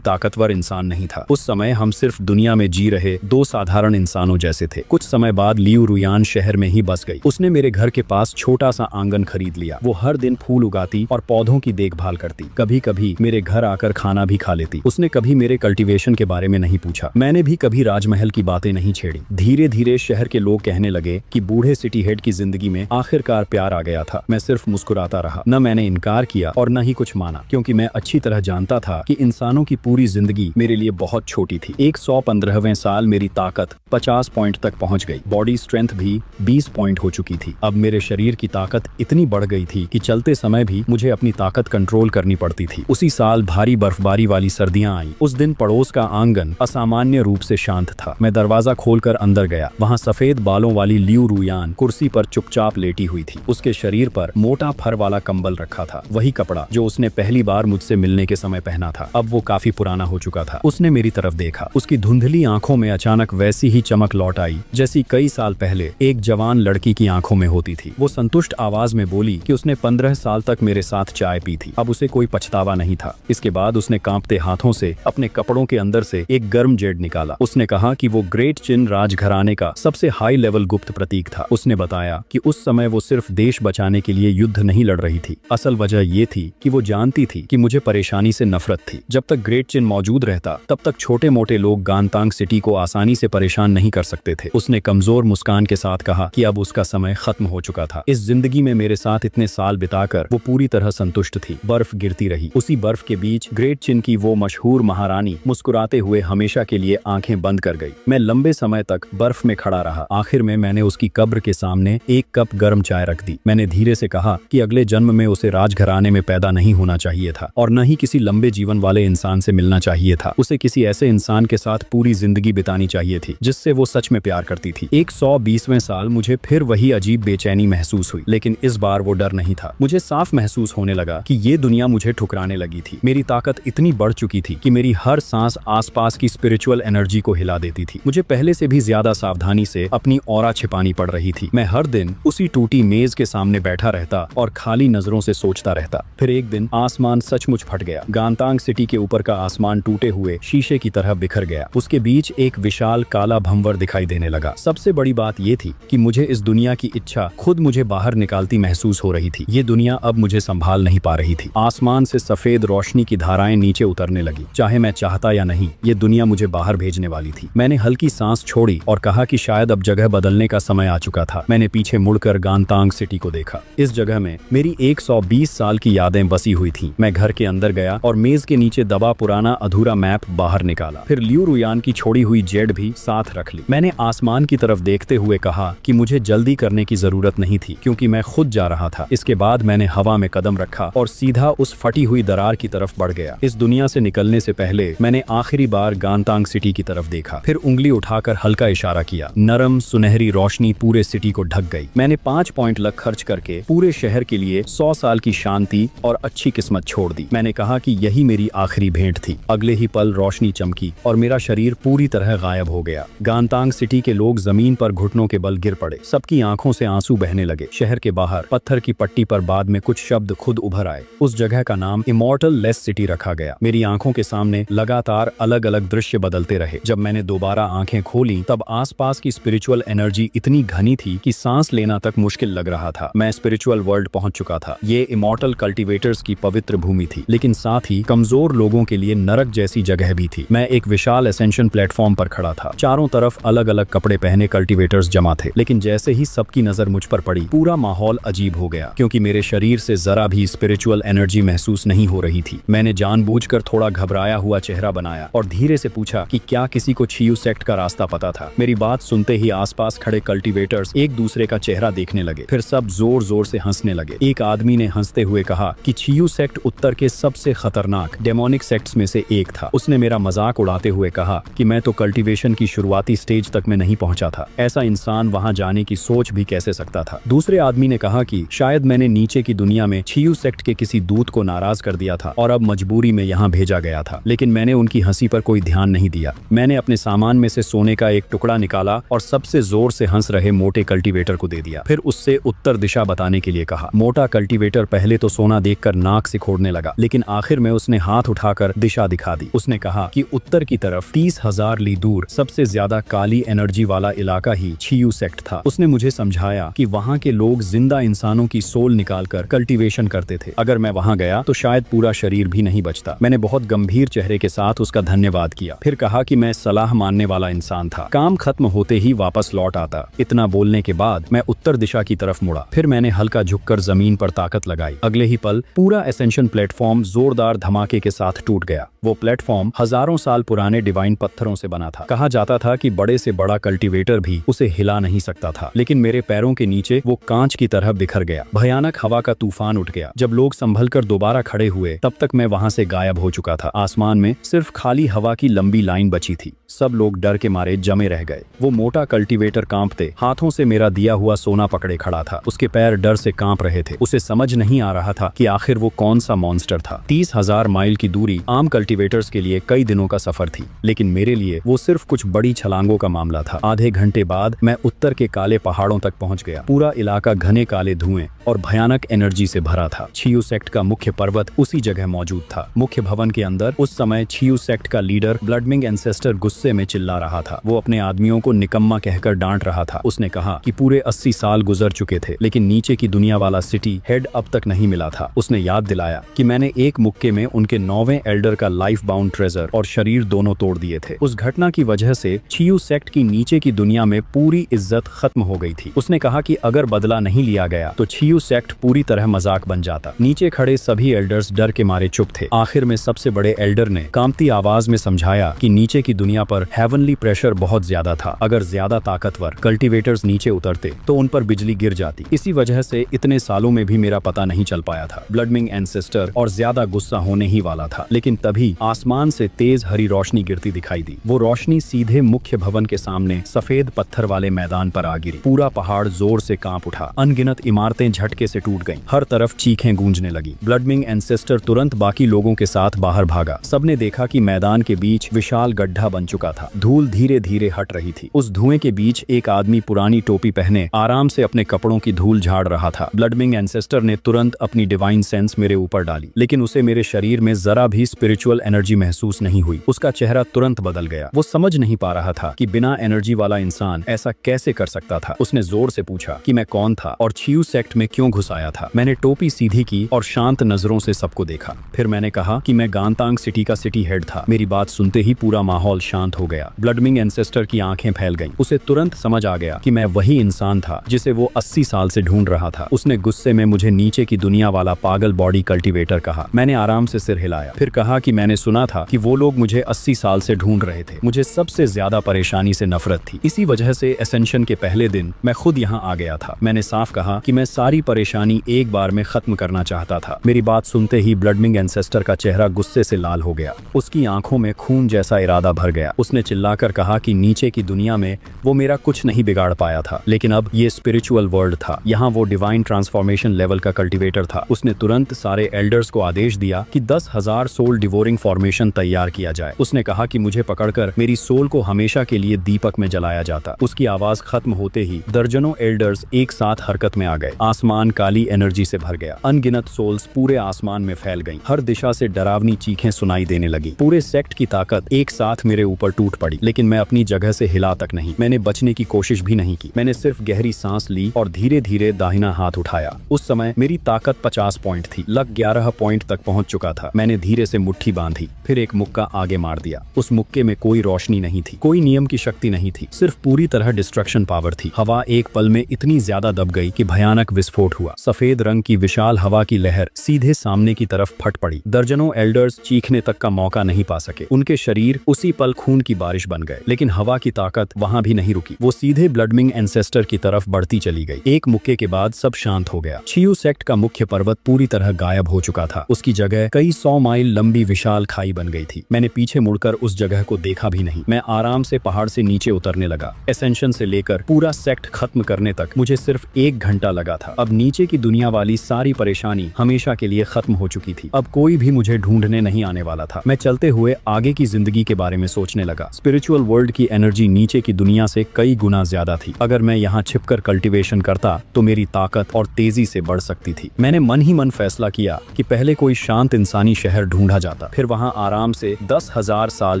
ताकतवर इंसान नहीं था। उस समय हम सिर्फ दुनिया में जी रहे दो साधारण इंसानों जैसे थे। कुछ समय बाद लियू रुयान शहर में ही बस गई। उसने मेरे घर के पास छोटा सा आंगन खरीद लिया। वो हर दिन फूल उगाती और पौधों की देखभाल करती। कभी कभी मेरे घर आकर खाना भी खा लेती। उसने कभी मेरे कल्टीवेशन के बारे में नहीं पूछा। मैंने भी कभी राजमहल की बातें नहीं छेड़ी। धीरे धीरे शहर के लोग कहने लगे कि बूढ़े सिटी हेड की जिंदगी में आखिरकार प्यार आ गया था। मैं सिर्फ मुस्कुराता रहा। न मैंने इनकार किया और न ही कुछ माना, क्योंकि मैं अच्छी तरह जानता था कि इंसानों की पूरी जिंदगी मेरे लिए बहुत छोटी थी। 115वें साल मेरी ताकत 50 पॉइंट तक पहुंच गई। बॉडी स्ट्रेंथ भी 20 पॉइंट हो चुकी थी। अब मेरे शरीर की ताकत इतनी बढ़ गई थी कि चलते समय भी मुझे अपनी ताकत कंट्रोल करनी पड़ती थी। उसी साल भारी बर्फबारी वाली सर्दियां आईं। उस दिन पड़ोस का आंगन असामान्य रूप से शांत था। मैं दरवाजा खोलकर अंदर गया। वहां सफेद बालों वाली लियू रुयान कुर्सी पर चुपचाप लेटी हुई थी। उसके शरीर पर मोटा फर वाला कंबल रखा था, वही कपड़ा जो उसने पहली बार मुझसे मिलने के समय पहना था। अब वो काफी पुराना हो चुका था। उसने मेरी तरफ देखा। उसकी धुंधली आंखों में अचानक वैसी ही चमक लौट आई जैसी कई साल पहले एक जवान लड़की की आंखों में होती थी। वो संतुष्ट आवाज में बोली कि उसने 15 साल तक मेरे साथ चाय पी थी। अब उसे कोई पछतावा नहीं था। इसके बाद उसने कांपते हाथों से अपने कपड़ों के अंदर से एक गर्म जेड निकाला। उसने कहा कि वो ग्रेट चिन राजघराने का सबसे हाई लेवल गुप्त प्रतीक था। उसने बताया कि उस समय वो सिर्फ देश बचाने के लिए युद्ध नहीं लड़ रही थी। असल वजह ये थी कि वो जानती थी कि मुझे परेशानी से नफरत थी। जब तक ग्रेट चिन मौजूद रहता तब तक छोटे मोटे लोग गांतांग सिटी को आसानी से परेशान नहीं कर सकते थे। उसने कमजोर मुस्कान के साथ कहा कि अब उसका समय खत्म हो चुका था। इस जिंदगी में मेरे साथ इतने साल बिताकर वो पूरी तरह संतुष्ट थी। बर्फ गिरती रही। उसी बर्फ के बीच ग्रेट चिन की वो मशहूर महारानी मुस्कुराते हुए हमेशा के लिए आंखें बंद कर गई। मैं लंबे समय तक बर्फ में खड़ा रहा। आखिर में मैंने उसकी कब्र के सामने एक कप गर्म चाय रख दी। मैंने धीरे से कहा कि अगले जन्म में उसे राजघराने में पैदा नहीं होना चाहिए था और न ही किसी लंबे जीवन वाले इंसान से मिलना चाहिए था। उसे किसी ऐसे इंसान के साथ पूरी जिंदगी बितानी चाहिए थी जिससे वो सच में प्यार करती थी। 120वें साल मुझे फिर वही अजीब बेचैनी महसूस हुई, लेकिन इस बार वो डर नहीं था। मुझे साफ महसूस होने लगा कि ये दुनिया मुझे ठुकराने लगी थी। मेरी ताकत इतनी बढ़ चुकी थी कि मेरी हर सांस आसपास की स्पिरिचुअल एनर्जी को हिला देती थी। मुझे पहले से भी ज्यादा सावधानी से अपनी ऑरा छिपानी पड़ रही थी। मैं हर दिन उसी टूटी मेज के सामने बैठा रहता और खाली नजरों से सोचता रहता। फिर एक दिन आसमान सचमुच फट गया। गांतांग सिटी के ऊपर का आसमान टूटे हुए शीशे की तरह बिखर गया। उसके बीच एक विशाल काला भंवर दिखाई देने लगा। सबसे बड़ी बात ये थी कि मुझे इस दुनिया की इच्छा खुद मुझे बाहर निकालती महसूस हो रही थी। ये दुनिया अब मुझे संभाल नहीं पा रही थी। आसमान से सफेद रोशनी की धाराएं नीचे उतरने लगी। चाहे मैं चाहता या नहीं, ये दुनिया मुझे बाहर भेजने वाली थी। मैंने हल्की सांस छोड़ी और कहा कि शायद अब जगह बदलने का समय आ चुका था। मैंने पीछे मुड़कर गांतांग सिटी को देखा। इस जगह में मेरी 120 साल की यादें बसी हुई थीं। मैं घर के अंदर गया और मेज के नीचे दबा पुराना अधूरा मैप बाहर निकाला। फिर लियू रुयान की छोड़ी हुई जेड भी साथ रख ली। मैंने आसमान की तरफ देखते हुए कहा कि मुझे जल्दी करने की जरूरत नहीं थी, क्योंकि मैं खुद जा रहा था। इसके बाद मैंने हवा में कदम रखा और सीधा उस फटी हुई दरार की तरफ बढ़ गया। इस दुनिया से निकलने से पहले मैंने आखिरी बार गांतांग सिटी की तरफ देखा। फिर उंगली उठाकर हल्का इशारा किया। नरम सुनहरी रोशनी पूरे सिटी को ढक गई। मैंने 5 पॉइंट लग खर्च करके पूरे शहर के लिए 100 साल की शांति और अच्छी किस्मत छोड़ दी। मैंने कहा कि यही मेरी आखिरी भेंट थी। अगले ही पल रोशनी चमकी और मेरा शरीर पूरी तरह गायब हो गया। गांतांग सिटी के लोग जमीन पर घुटनों के बल गिर पड़े। सबकी आंखों से आंसू बहने लगे। शहर के बाहर पत्थर की पट्टी पर बाद में कुछ शब्द खुद उभर आए। उस जगह का नाम इमॉर्टल लेस सिटी रखा गया। मेरी आंखों के सामने लगातार अलग अलग दृश्य बदलते रहे। जब मैंने दोबारा आंखें खोली तब आसपास की स्पिरिचुअल एनर्जी इतनी घनी थी कि सांस लेना तक मुश्किल लग रहा था। मैं स्पिरिचुअल वर्ल्ड पहुंच चुका था। ये इमॉर्टल कल्टीवेटर्स की पवित्र भूमि थी, लेकिन साथ ही कमजोर लोगों के लिए नरक जैसी जगह भी थी। मैं एक विशाल एसेंशन प्लेटफॉर्म पर खड़ा था। चारों तरफ अलग अलग कपड़े पहने कल्टीवेटर्स जमा थे, लेकिन जैसे ही सबकी नजर मुझ पर पड़ी पूरा माहौल अजीब हो गया, क्योंकि मेरे शरीर से जरा भी स्पिरिचुअल एनर्जी महसूस नहीं हो रही थी। मैंने जानबूझकर थोड़ा घबराया हुआ चेहरा बनाया और धीरे से पूछा कि क्या किसी को छियू सेक्ट का रास्ता पता था। मेरी बात सुनते ही आसपास खड़े कल्टीवेटर्स एक दूसरे का चेहरा देखने लगे। फिर सब जोर जोर से हंसने लगे। एक आदमी ने हंसते हुए कहा कि छियू सेक्ट उत्तर के सबसे खतरनाक डेमोनिक सेक्ट्स में से एक था। उसने मेरा मजाक उड़ाते हुए कहा कि मैं तो कल्टीवेशन की शुरुआती स्टेज स्टेज तक मैं नहीं पहुंचा था। ऐसा इंसान वहां जाने की सोच भी कैसे सकता था। दूसरे आदमी ने कहा कि शायद मैंने नीचे की दुनिया में छियू सेक्ट के किसी दूत को नाराज कर दिया था और अब मजबूरी में यहाँ भेजा गया था। लेकिन मैंने उनकी हंसी पर कोई ध्यान नहीं दिया। मैंने अपने सामान में से सोने का एक टुकड़ा निकाला और सबसे जोर से हंस रहे मोटे कल्टीवेटर को दे दिया। फिर उससे उत्तर दिशा बताने के लिए कहा। मोटा कल्टीवेटर पहले तो सोना देखकर नाक सिकोड़ने लगा, लेकिन आखिर में उसने हाथ उठाकर दिशा दिखा दी। उसने कहा कि उत्तर की तरफ 30,000 ली दूर सबसे ज्यादा काली एनर्जी वाला इलाका ही छियू सेक्ट था। उसने मुझे समझाया कि वहाँ के लोग जिंदा इंसानों की सोल निकालकर कल्टीवेशन करते थे। अगर मैं वहाँ गया तो शायद पूरा शरीर भी नहीं बचता। मैंने बहुत गंभीर चेहरे के साथ उसका धन्यवाद किया, फिर कहा कि मैं सलाह मानने वाला इंसान था, काम खत्म होते ही वापस लौट आता। इतना बोलने के बाद मैं उत्तर दिशा की तरफ मुड़ा। फिर मैंने हल्का झुककर जमीन पर ताकत लगाई। अगले ही पल पूरा एसेंशन प्लेटफॉर्म जोरदार धमाके के साथ टूट गया। वो प्लेटफॉर्म हजारों साल पुराने डिवाइन पत्थरों से बना था। कहा जाता था कि बड़े से बड़ा कल्टीवेटर भी उसे हिला नहीं सकता था, लेकिन मेरे पैरों के नीचे वो कांच की तरह बिखर गया। भयानक हवा का तूफान उठ गया। जब लोग संभल कर दोबारा खड़े हुए तब तक मैं वहां से गायब हो चुका था। आसमान में सिर्फ खाली हवा की लंबी लाइन बची थी। सब लोग डर के मारे जमे रह गए। वो मोटा कल्टीवेटर कांपते हाथों से मेरा दिया हुआ सोना पकड़े खड़ा था। उसके पैर डर से कांप रहे थे। उसे समझ नहीं आ रहा था कि आखिर वो कौन सा मॉन्स्टर था। 30,000 माइल की दूरी आम कल्टीवेटर्स के लिए कई दिनों का सफर थी, लेकिन मेरे लिए वो सिर्फ कुछ बड़ी छलांगों का मामला था। आधे घंटे बाद मैं उत्तर के काले पहाड़ों तक पहुंच गया। पूरा इलाका घने काले धुएं और भयानक एनर्जी से भरा था। छियू सेक्ट का मुख्य पर्वत उसी जगह मौजूद था। मुख्य भवन के अंदर उस समय छियू सेक्ट का लीडर ब्लडमिंग एंसेस्टर गुस्से में चिल्ला रहा था। वो अपने आदमियों को निकम्मा कहकर डांट रहा था। उसने कहा कि पूरे 80 साल गुजर चुके थे, लेकिन नीचे की दुनिया वाला सिटी हेड अब तक नहीं मिला था। उसने याद दिलाया कि मैंने एक मुक्के में उनके 9वें एल्डर का लाइफ बाउंड ट्रेजर और शरीर दोनों तोड़ दिए थे। उस घटना की वजह से छियू सेक्ट की नीचे की दुनिया में पूरी इज्जत खत्म हो गई थी। उसने कहा कि अगर बदला नहीं लिया गया तो छियू सेक्ट पूरी तरह मजाक बन जाता। नीचे खड़े सभी एल्डर्स डर के मारे चुप थे। आखिर में सबसे बड़े एल्डर ने कांपती आवाज में समझाया कि नीचे की दुनिया पर हेवनली प्रेशर बहुत ज्यादा था। अगर ज्यादा ताकतवर कल्टीवेटर्स नीचे उतरते तो उन पर बिजली गिर जाती। इसी वजह से इतने सालों में भी मेरा पता नहीं चल पाया था। ब्लडमिंग एंसेस्टर और ज्यादा गुस्सा होने ही वाला था, लेकिन तभी आसमान से तेज हरी रोशनी गिरती दिखाई दी। वो रोशनी सीधे मुख्य भवन के सामने सफेद पत्थर वाले मैदान पर आ गिरी। पूरा पहाड़ जोर से कांप उठा। अनगिनत इमारतें झटके से टूट गईं। हर तरफ चीखें गूंजने लगी। ब्लडमिंग एंसेस्टर तुरंत बाकी लोगों के साथ बाहर भागा। सबने देखा कि मैदान के बीच विशाल गड्ढा बन चुका था। धूल धीरे धीरे हट रही थी। उस धुएं के बीच एक आदमी पुरानी टोपी पहने आराम से अपने कपड़ों की धूल झाड़ रहा था। ब्लडमिंग एंसेस्टर ने तुरंत अपनी डिवाइन सेंस मेरे ऊपर डाली, लेकिन उसे मेरे शरीर में जरा भी स्पिरिचुअल एनर्जी महसूस नहीं हुई। उसका चेहरा तुरंत बदल गया। वो समझ नहीं पा रहा था कि बिना एनर्जी वाला इंसान ऐसा कैसे कर सकता था। उसने जोर से पूछा कि मैं कौन था और छियू सेक्ट में क्यों घुस आया था। मैंने टोपी सीधी की और शांत नजरों से सबको देखा। फिर मैंने कहा कि मैं गांतांग सिटी का सिटी हेड था। मेरी बात सुनते ही पूरा माहौल शांत हो गया। ब्लडमिंग एंसेस्टर की आंखें फैल गईं। उसे तुरंत समझ आ गया कि मैं वही इंसान था जिसे वो 80 साल से ढूंढ रहा था। उसने गुस्से में मुझे नीचे की दुनिया वाला पागल बॉडी कल्टीवेटर कहा। मैंने आराम से सिर हिलाया, फिर कहा कि मैंने सुना था कि वो लोग मुझे 80 साल से ढूंढ रहे थे। मुझे सबसे ज्यादा परेशानी से नफरत थी। इसी वजह से एसेंशन के पहले दिन मैं खुद यहाँ आ गया था। मैंने साफ कहा कि मैं सारी परेशानी एक बार में खत्म करना चाहता था। मेरी बात सुनते ही ब्लडमिंग एंसेस्टर का चेहरा गुस्से से लाल हो गया। उसकी आंखों में खून जैसा इरादा भर गया। उसने चिल्लाकर कहा कि नीचे की दुनिया में वो मेरा कुछ नहीं बिगाड़ पाया था, लेकिन अब ये स्पिरिचुअल वर्ल्ड था। यहाँ वो डिवाइन ट्रांसफॉर्मेशन लेवल का कल्टीवेटर था। उसने तुरंत सारे एल्डर्स को आदेश दिया कि 10,000 सोल डिवोरिंग फॉर्मेशन तैयार किया जाए। उसने कहा कि मुझे पकड़कर मेरी सोल को हमेशा के लिए दीपक में जलाया जाता। उसकी आवाज खत्म होते ही दर्जनों एल्डर्स एक साथ हरकत में आ गए। आसमान काली एनर्जी से भर गया। अनगिनत सोल्स पूरे आसमान में फैल गईं। हर दिशा से डरावनी चीखें सुनाई देने लगी। पूरे सेक्ट की ताकत एक साथ मेरे ऊपर टूट पड़ी, लेकिन मैं अपनी जगह से हिला तक नहीं। मैंने बचने की कोशिश भी नहीं की। मैंने सिर्फ गहरी सांस ली और धीरे धीरे दाहिना हाथ उठाया। उस समय मेरी ताकत 50 पॉइंट थी। लग 11 पॉइंट तक पहुंच चुका था। मैंने धीरे से मुट्ठी बांधी, फिर एक मुक्का आगे मार दिया। उस मुक्के में कोई रोशनी नहीं थी, कोई नियम की शक्ति नहीं थी, सिर्फ पूरी तरह डिस्ट्रक्शन पावर थी। हवा एक पल में इतनी ज्यादा दब गई कि भयानक विस्फोट हुआ। सफेद रंग की विशाल हवा की लहर सीधे सामने की तरफ फट पड़ी। दर्जनों एल्डर्स चीखने तक का मौका नहीं पा सके। उनके शरीर उसी पल खून की बारिश बन गए, लेकिन हवा की ताकत वहां भी नहीं रुकी। वो सीधे ब्लडमिंग एंसेस्टर की तरफ बढ़ती चली गई। एक मुक्के के बाद सब शांत हो गया। छियू सेक्ट का मुख्य पर्वत पूरी तरह गायब हो चुका था। उसकी जगह कई 100 माइल लंबी विशाल खाई बन गई थी। मैंने पीछे मुड़कर उस जगह को देखा भी नहीं। मैं आराम से पहाड़ पहाड़ से नीचे उतरने लगा। एसेंशन से लेकर पूरा सेक्ट खत्म करने तक मुझे सिर्फ 1 घंटा लगा था। अब नीचे की दुनिया वाली सारी परेशानी हमेशा के लिए खत्म हो चुकी थी। अब कोई भी मुझे ढूंढने नहीं आने वाला था। मैं चलते हुए आगे की जिंदगी के बारे में सोचने लगा। स्पिरिचुअल वर्ल्ड की एनर्जी नीचे की दुनिया से कई गुना ज्यादा थी। अगर मैं यहाँ छिपकर कल्टीवेशन करता तो मेरी ताकत और तेजी से बढ़ सकती थी। मैंने मन ही मन फैसला किया कि पहले कोई शांत इंसानी शहर ढूंढा जाता, फिर वहाँ आराम से 10,000 साल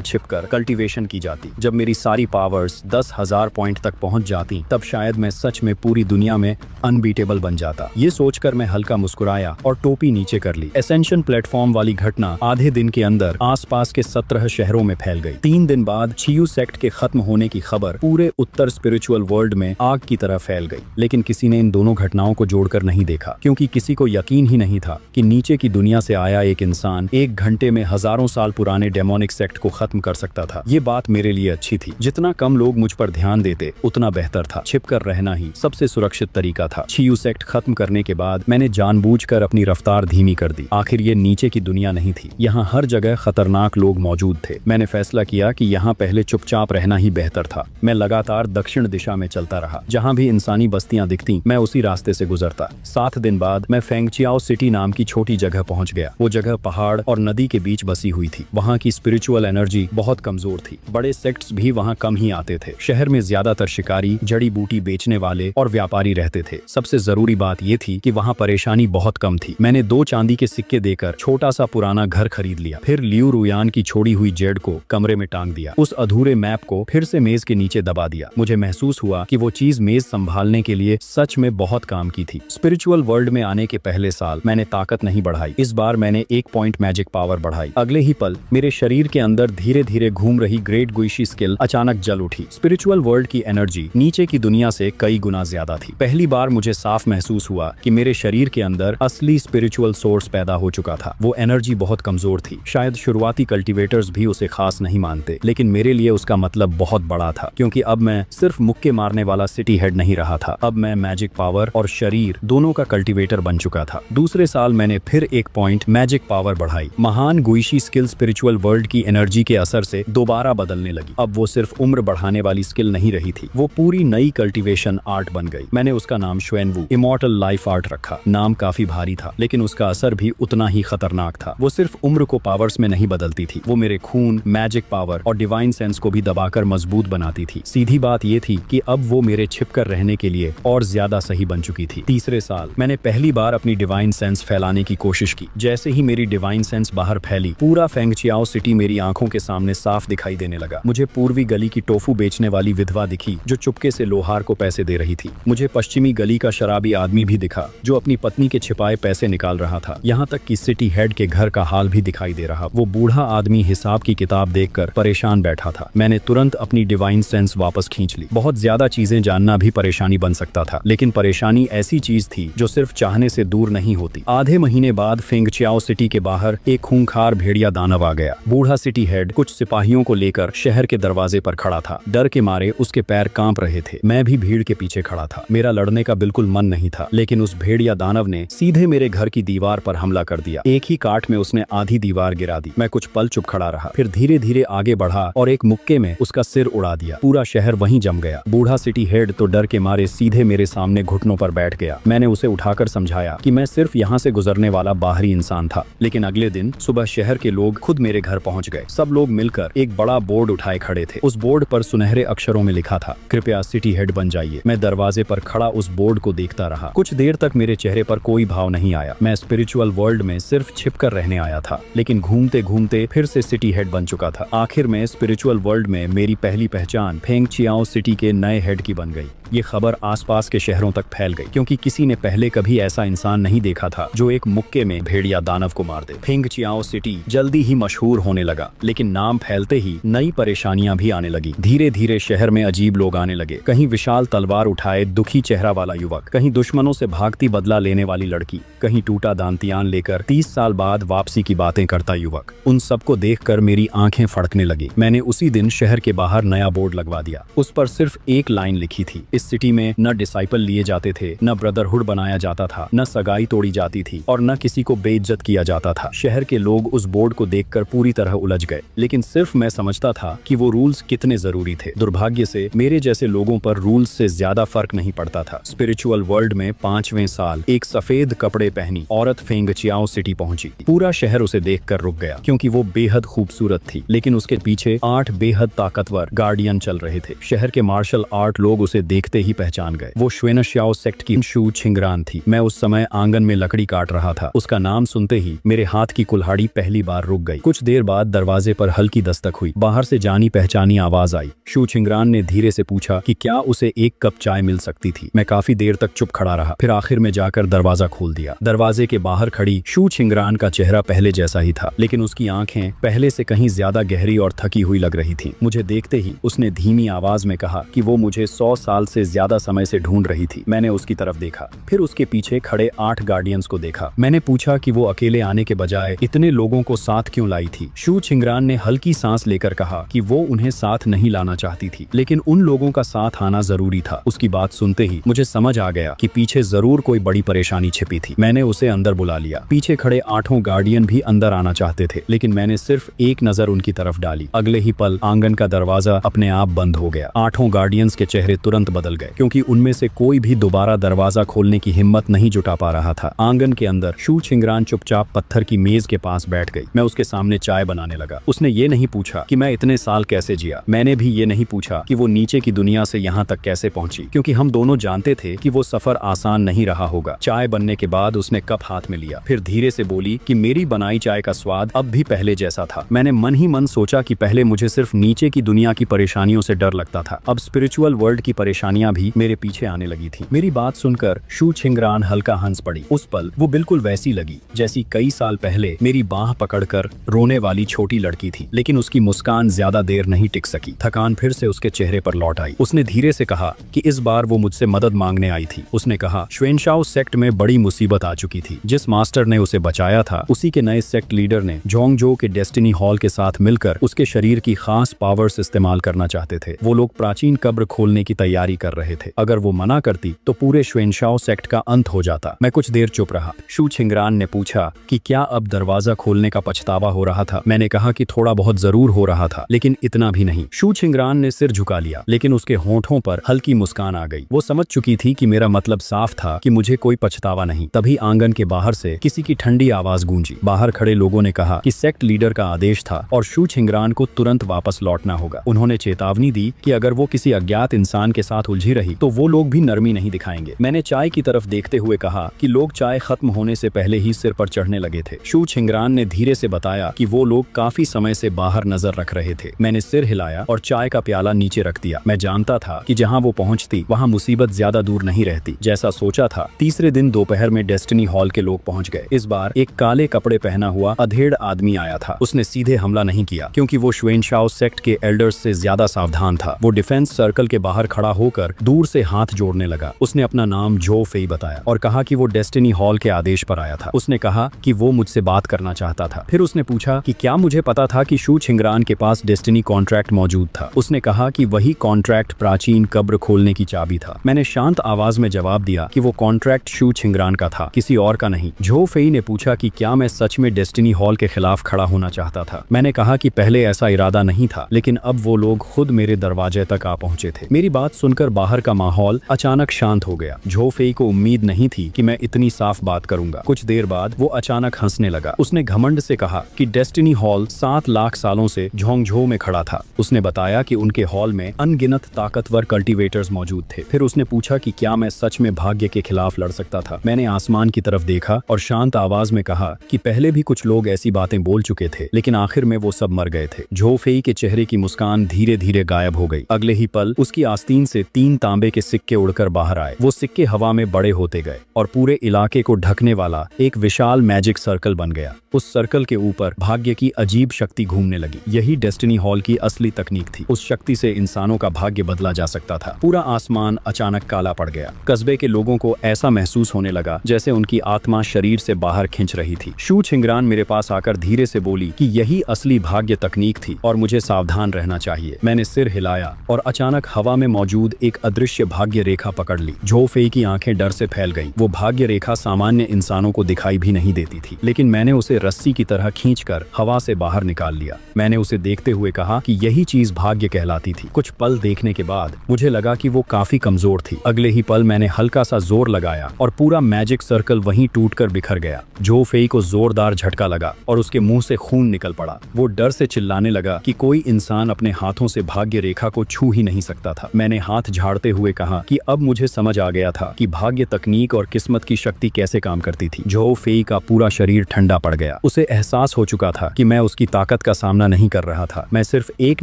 छिपकर कल्टीवेशन की जाती। जब मेरी सारी पावर्स 10,000 पॉइंट तक पहुंच जाती तब शायद मैं सच में पूरी दुनिया में अनबीटेबल बन जाता। ये सोचकर मैं हल्का मुस्कुराया और टोपी नीचे कर ली। एसेंशन प्लेटफॉर्म वाली घटना आधे दिन के अंदर आसपास के 17 शहरों में फैल गई। 3 दिन बाद छियू सेक्ट के खत्म होने की खबर पूरे उत्तर स्पिरिचुअल वर्ल्ड में आग की तरह फैल गई। लेकिन किसी ने इन दोनों घटनाओं को जोड़कर नहीं देखा, क्योंकि किसी को यकीन ही नहीं था कि नीचे की दुनिया से आया एक इंसान 1 घंटे में हजारों साल पुराने डेमोनिक सेक्ट को खत्म कर सकता था। ये बात मेरे लिए अच्छी थी। जितना कम लोग मुझ पर ध्यान देते उतना बेहतर था। छिपकर रहना ही सबसे सुरक्षित तरीका था। छियू सेक्ट खत्म करने के बाद मैंने जानबूझकर अपनी रफ्तार धीमी कर दी। आखिर ये नीचे की दुनिया नहीं थी। यहाँ हर जगह खतरनाक लोग मौजूद थे। मैंने फैसला किया कि यहाँ पहले चुपचाप रहना ही बेहतर था। मैं लगातार दक्षिण दिशा में चलता रहा। जहाँ भी इंसानी बस्तियां दिखती मैं उसी रास्ते से गुजरता। 7 दिन बाद मैं फेंगचियाओ सिटी नाम की छोटी जगह पहुंच गया। वो जगह पहाड़ और नदी के बीच बसी हुई थी। वहाँ की स्पिरिचुअल एनर्जी बहुत कमजोर थी। बड़े सेक्ट्स भी वहाँ कम ही आते थे। शहर में ज्यादातर शिकारी, जड़ी बूटी बेचने वाले और व्यापारी रहते थे। सबसे जरूरी बात ये थी कि वहाँ परेशानी बहुत कम थी। मैंने 2 चांदी के सिक्के देकर छोटा सा पुराना घर खरीद लिया। फिर लियू रुयान की छोड़ी हुई जेड को कमरे में टांग दिया। उस अधूरे मैप को फिर से मेज के नीचे दबा दिया। मुझे महसूस हुआ कि वो चीज मेज संभालने के लिए सच में बहुत काम की थी। स्पिरिचुअल वर्ल्ड में आने के पहले साल मैंने ताकत नहीं बढ़ाई। इस बार मैंने 1 पॉइंट मैजिक पावर बढ़ाई। अगले ही पल मेरे शरीर के अंदर धीरे धीरे घूम रही ग्रेट गुइशी स्किल अचानक जल उठी। स्पिरिचुअल वर्ल्ड की एनर्जी नीचे की दुनिया से कई गुना ज्यादा थी। पहली बार मुझे साफ महसूस हुआ कि मेरे शरीर के अंदर असली स्पिरिचुअल सोर्स पैदा हो चुका था। वो एनर्जी बहुत कमजोर थी। शायद शुरुआती कल्टीवेटर्स भी उसे खास नहीं मानते, लेकिन मेरे लिए उसका मतलब बहुत बड़ा था, क्योंकि अब मैं सिर्फ मुक्के मारने वाला सिटी हेड नहीं रहा था। अब मैं मैजिक पावर और शरीर दोनों का कल्टीवेटर बन चुका था। दूसरे साल मैंने फिर 1 पॉइंट मैजिक पावर बढ़ाई। महान गुइशी स्किल स्पिरिचुअल वर्ल्ड की एनर्जी के असर से दोबारा बदलने लगी। अब वो सिर्फ उम्र बढ़ाने वाली स्किल नहीं रही थी, वो पूरी नई कल्टीवेशन आर्ट बन गई। मैंने उसका नाम श्वेनवू इमॉर्टल लाइफ आर्ट रखा। नाम काफी भारी था, लेकिन उसका असर भी उतना ही खतरनाक था। वो सिर्फ उम्र को पावर्स में नहीं बदलती थी, वो मेरे खून, मैजिक पावर और डिवाइन सेंस को भी दबाकर मजबूत बनाती थी। सीधी बात ये थी कि अब वो मेरे छिपकर रहने के लिए और ज्यादा सही बन चुकी थी। तीसरे साल मैंने पहली बार अपनी डिवाइन सेंस फैलाने की कोशिश की। जैसे ही मेरी डिवाइन सेंस बाहर फैली, पूरा फेंगचियाओ सिटी मेरी आंखों के सामने साफ दिखाई देने लगा। मुझे पूर्वी गली की टोफू बेचने वाली विधवा दिखी जो चुपके से लोहार को पैसे दे रही थी। मुझे पश्चिमी गली का शराबी आदमी भी दिखा जो अपनी पत्नी के छिपाए पैसे निकाल रहा था। यहाँ तक कि सिटी हेड के घर का हाल भी दिखाई दे रहा। वो बूढ़ा आदमी हिसाब की किताब देखकर परेशान बैठा था। मैंने तुरंत अपनी डिवाइन सेंस वापस खींच ली। बहुत ज्यादा चीजें जानना भी परेशानी बन सकता था, लेकिन परेशानी ऐसी चीज थी जो सिर्फ चाहने से दूर नहीं होती। आधे महीने बाद फेंगचियाओ सिटी के बाहर एक खूंखार भेड़िया दानव आ गया। बूढ़ा सिटी हेड कुछ सिपाहियों को लेकर शहर के दरवाजे पर खड़ा था। डर के मारे उसके पैर कांप रहे थे। मैं भी भीड़ के पीछे खड़ा था। मेरा लड़ने का बिल्कुल मन नहीं था, लेकिन उस भेड़िया दानव ने सीधे मेरे घर की दीवार पर हमला कर दिया। एक ही काट में उसने आधी दीवार गिरा दी। मैं कुछ पल चुप खड़ा रहा, फिर धीरे धीरे आगे बढ़ा और एक मुक्के में उसका सिर उड़ा दिया। पूरा शहर वहीं जम गया। बूढ़ा सिटी हेड तो डर के मारे सीधे मेरे सामने घुटनों पर बैठ गया। मैंने उसे उठाकर समझाया कि मैं सिर्फ यहाँ से गुजरने वाला बाहरी इंसान था। लेकिन अगले दिन सुबह शहर के लोग खुद मेरे घर पहुंच गए। सब लोग मिलकर एक बड़ा बोर्ड उठाए खड़े थे। उस बोर्ड पर सुनहरे अक्षरों में लिखा था, कृपया सिटी हेड बन जाइए। मैं दरवाजे पर खड़ा उस बोर्ड को देखता रहा। कुछ देर तक मेरे चेहरे पर कोई भाव नहीं आया। मैं स्पिरिचुअल वर्ल्ड में सिर्फ छिपकर रहने आया था, लेकिन घूमते घूमते फिर से सिटी हेड बन चुका था। आखिर में स्पिरिचुअल वर्ल्ड में मेरी पहली पहचान फेंगचियाओ सिटी के नए हेड की बन गई। ये खबर आसपास के शहरों तक फैल गई, क्योंकि किसी ने पहले कभी ऐसा इंसान नहीं देखा था जो एक मुक्के में भेड़िया दानव को मार दे। फेंगचियाओ सिटी जल्दी ही मशहूर होने लगा, लेकिन नाम फैलते ही नई परेशानियां भी आने लगी। धीरे धीरे शहर में अजीब लोग आने लगे। कहीं विशाल तलवार उठाए दुखी चेहरा वाला युवक, कहीं दुश्मनों से भागती बदला लेने वाली लड़की, कहीं टूटा दांतियान लेकर 30 साल बाद वापसी की बातें करता युवक। उन सबको देखकर मेरी आंखें फड़कने लगी। मैंने उसी दिन शहर के बाहर नया बोर्ड लगवा दिया। उस पर सिर्फ एक लाइन लिखी थी, इस सिटी में न डिसाइपल लिए जाते थे, न ब्रदरहुड बनाया जाता था, न सगाई तोड़ी जाती थी और न किसी को बेइज्जत किया जाता था। शहर के लोग उस बोर्ड को देखकर पूरी तरह उलझ गए, लेकिन सिर्फ मैं समझता था कि वो रूल्स कितने जरूरी थे। दुर्भाग्य से मेरे जैसे लोगों पर रूल्स से ज्यादा फर्क नहीं पड़ता था। स्पिरिचुअल वर्ल्ड में 5वें साल एक सफेद कपड़े पहनी औरत फेंगचियाओ सिटी पहुंची। पूरा शहर उसे देखकर रुक गया, क्योंकि वो बेहद खूबसूरत थी, लेकिन उसके पीछे 8 बेहद ताकतवर गार्डियन चल रहे थे। शहर के मार्शल आर्ट लोग उसे देखते ही पहचान गए। वो श्वेनशियाओ सेक्ट की शू छिंगरान थी। मैं उस समय आंगन में लकड़ी काट रहा था। उसका नाम सुनते ही मेरे हाथ की कुल्हाड़ी पहली बार रुक गई। कुछ देर बाद दरवाजे पर हल्की दस्तक हुई। बाहर से जानी पहचानी आवाज आई। शू छिंगरान ने धीरे से पूछा कि क्या उसे एक कप चाय मिल सकती थी। मैं काफी देर तक चुप खड़ा रहा, फिर आखिर में जाकर दरवाजा खोल दिया। दरवाजे के बाहर खड़ी शू छिंगरान का चेहरा पहले जैसा ही था, लेकिन उसकी आंखें पहले से कहीं ज्यादा गहरी और थकी हुई लग रही थी। मुझे देखते ही उसने धीमी आवाज में कहा कि वो मुझे 100 साल से ज्यादा समय से ढूंढ रही थी। मैंने उसकी तरफ देखा, फिर उसके पीछे खड़े 8 गार्डियंस को देखा। मैंने पूछा कि वो अकेले आने के बजाय इतने लोगों को साथ क्यों लाई थी। शू छिंगरान ने हल्की सांस लेकर कहा कि वो उन्हें साथ नहीं लाना चाहती थी, लेकिन उन लोगों का साथ आना जरूरी था। उसकी बात सुनते ही मुझे समझ आ गया कि पीछे जरूर कोई बड़ी परेशानी छिपी थी। मैंने उसे अंदर बुला लिया। पीछे खड़े 8 गार्डियन भी अंदर आना चाहते थे, लेकिन मैंने सिर्फ एक नजर उनकी तरफ डाली। अगले ही पल आंगन का दरवाजा अपने आप बंद हो गया। 8 गार्डियंस के चेहरे तुरंत बदल गए, क्योंकि उनमें से कोई भी दोबारा दरवाजा खोलने की हिम्मत नहीं जुटा पा रहा था। आंगन के अंदर शू छिंगरान चुपचाप पत्थर की मेज के पास बैठ गई। मैं उसके सामने चाय बनाने लगा। उसने ये नहीं पूछा कि मैं इतने साल कैसे जिया। मैंने भी ये नहीं पूछा कि वो नीचे की दुनिया से यहाँ तक कैसे पहुंची, क्योंकि हम दोनों जानते थे कि वो सफर आसान नहीं रहा होगा। चाय बनने के बाद उसने कप हाथ में लिया, फिर धीरे से बोली कि मेरी बनाई चाय का स्वाद अब भी पहले जैसा था। मैंने मन ही मन सोचा कि पहले मुझे सिर्फ नीचे की दुनिया की परेशानियों से डर लगता था, अब स्पिरिचुअल वर्ल्ड की परेशानियां भी मेरे पीछे आने लगी थी। मेरी बात सुनकर शू छिंगरान हल्का हंस पड़ी। उस पल वो बिल्कुल वैसी लगी जैसी कई साल पहले मेरी बाह पकड़कर रोने वाली छोटी लड़की थी, लेकिन उसकी मुस्कान ज्यादा देर नहीं टिक सकी। थकान फिर से उसके चेहरे पर लौट आई। उसने धीरे से कहा कि इस बार वो मुझसे मदद मांगने आई थी। उसने कहा श्वेनशाओ सेक्ट में बड़ी मुसीबत आ चुकी थी। जिस मास्टर ने उसे बचाया था, उसी के नए सेक्ट लीडर ने जोंगजो के डेस्टिनी हॉल के साथ मिलकर उसके शरीर की खास पावर्स इस्तेमाल करना चाहते थे। वो लोग प्राचीन कब्र खोलने की तैयारी कर रहे थे। अगर वो मना करती तो पूरे श्वेनशाओ सेक्ट का अंत हो जाता। मैं कुछ देर चुप रहा। शू छिंगरान ने पूछा कि क्या अब दरवाजा खोलने का पछतावा हो रहा था। मैंने कहा कि थोड़ा बहुत जरूर हो रहा था, लेकिन इतना भी नहीं। शू छिंगरान ने सिर झुका लिया, लेकिन उसके होठों पर हल्की मुस्कान आ गई। वो समझ चुकी थी कि मेरा मतलब साफ था कि मुझे कोई पछतावा नहीं। तभी आंगन के बाहर से किसी की ठंडी आवाज गूंजी। बाहर खड़े लोगों ने कहा कि सेक्ट लीडर का आदेश था और शू छिंगरान को तुरंत वापस लौटना होगा। उन्होंने चेतावनी दी कि अगर वो किसी अज्ञात इंसान के साथ उलझी रही तो वो लोग भी नरमी नहीं दिखाएंगे। मैंने चाय की तरफ देखते हुए कहा कि लोग चाय खत्म होने से पहले ही सिर पर चढ़ने लगे थे। शू छिंगरान ने धीरे से बताया कि वो लोग काफी समय से बाहर नजर रख रहे थे। मैंने सिर हिलाया और चाय का प्याला नीचे रख दिया। मैं जानता था कि जहाँ वो पहुँचती वहाँ मुसीबत ज्यादा दूर नहीं रहती। जैसा सोचा था, तीसरे दिन दोपहर में डेस्टिनी हॉल के लोग पहुँच गए। इस बार एक काले कपड़े पहना हुआ अधेड़ आदमी आया था। उसने सीधे हमला नहीं किया, क्योंकि वो श्वेनशाओ सेक्ट के एल्डर्स से ज्यादा सावधान था। वो डिफेंस सर्कल के बाहर खड़ा होकर दूर से हाथ जोड़ने लगा। उसने अपना नाम जो फेई बताया और कहा कि वो डेस्टिनी हॉल के आदेश पर आया था। उसने कहा कि वो मुझसे बात करना चाहता था। फिर उसने पूछा कि क्या मुझे पता था कि शू छिंगरान के पास डेस्टिनी कॉन्ट्रैक्ट मौजूद था। उसने कहा कि वही कॉन्ट्रैक्ट प्राचीन कब्र खोलने की चाबी था। मैंने शांत आवाज में जवाब दिया कि वो कॉन्ट्रैक्ट शू छिंगरान का था, किसी और का नहीं। जो फेई ने पूछा कि क्या मैं सच में डेस्टिनी हॉल के खिलाफ खड़ा होना चाहता था। मैंने कहा कि पहले ऐसा इरादा नहीं था, लेकिन अब वो लोग खुद मेरे दरवाजे तक आ पहुंचे थे। मेरी बात सुनकर बाहर का माहौल अचानक शांत हो गया। जो फेई को उम्मीद नहीं थी कि मैं इतनी साफ बात करूंगा। कुछ देर बाद वो अचानक हंसने लगा। उसने घमंड से कहा कि डेस्टिनी हॉल 7 लाख सालों से जोंगजो में खड़ा था। उसने बताया कि उनके हॉल में अनगिनत ताकतवर कल्टीवेटर्स मौजूद थे। फिर उसने पूछा कि क्या मैं सच में भाग्य के खिलाफ लड़ सकता था। मैंने आसमान की तरफ देखा और शांत आवाज में कहा कि पहले भी कुछ लोग ऐसी बातें बोल चुके थे, लेकिन आखिर में वो सब मर गए थे। झो फेई के चेहरे की मुस्कान धीरे धीरे गायब हो गई। अगले ही पल उसकी आस्तीन से 3 तांबे के सिक्के उड़कर बाहर आए। वो सिक्के हवा में बड़े होते गए और पूरे इलाके को ढकने वाला एक विशाल मैजिक सर्कल बन गया। उस सर्कल के ऊपर भाग्य की अजीब शक्ति घूमने लगी। यही डेस्टिनी हॉल की असली तकनीक थी। उस शक्ति से इंसानों का भाग्य बदला जा सकता था। पूरा आसमान अचानक काला पड़ गया। कस्बे के लोगों को ऐसा महसूस होने लगा जैसे उनकी आत्मा शरीर से बाहर खिंच रही थी। शू छिंगरान मेरे पास आकर धीरे से बोली कि यही असली भाग्य तकनीक थी और मुझे सावधान रहना चाहिए। मैंने सिर हिलाया और अचानक हवा में मौजूद एक अदृश्य भाग्य रेखा पकड़ ली। झो फेई की आंखें डर से फैल गईं। वो भाग्य रेखा सामान्य इंसानों को दिखाई भी नहीं देती थी, लेकिन मैंने उसे रस्सी की तरह खींचकर हवा से बाहर निकाल लिया। मैंने उसे देखते हुए कहा कि यही चीज भाग्य कहलाती थी। कुछ पल देखने के बाद मुझे लगा कि वो काफी कमजोर थी। अगले ही पल मैंने हल्का सा जोर लगाया और पूरा मैजिक सर्कल वहीं टूटकर बिखर गया। झो फेई को जोरदार झटका लगा और उसके मुंह से खून निकल पड़ा। वो डर से चिल्लाने लगा कि कोई इंसान अपने हाथों से भाग्य रेखा को छू ही नहीं सकता था। मैंने हाथ झाड़ते हुए कहा कि अब मुझे समझ आ गया था कि भाग्य, तकनीक और किस्मत की शक्ति कैसे काम करती थी। झो फेई का पूरा शरीर ठंडा पड़ गया। उसे एहसास हो चुका था कि मैं उसकी ताकत का सामना नहीं कर रहा था, मैं सिर्फ एक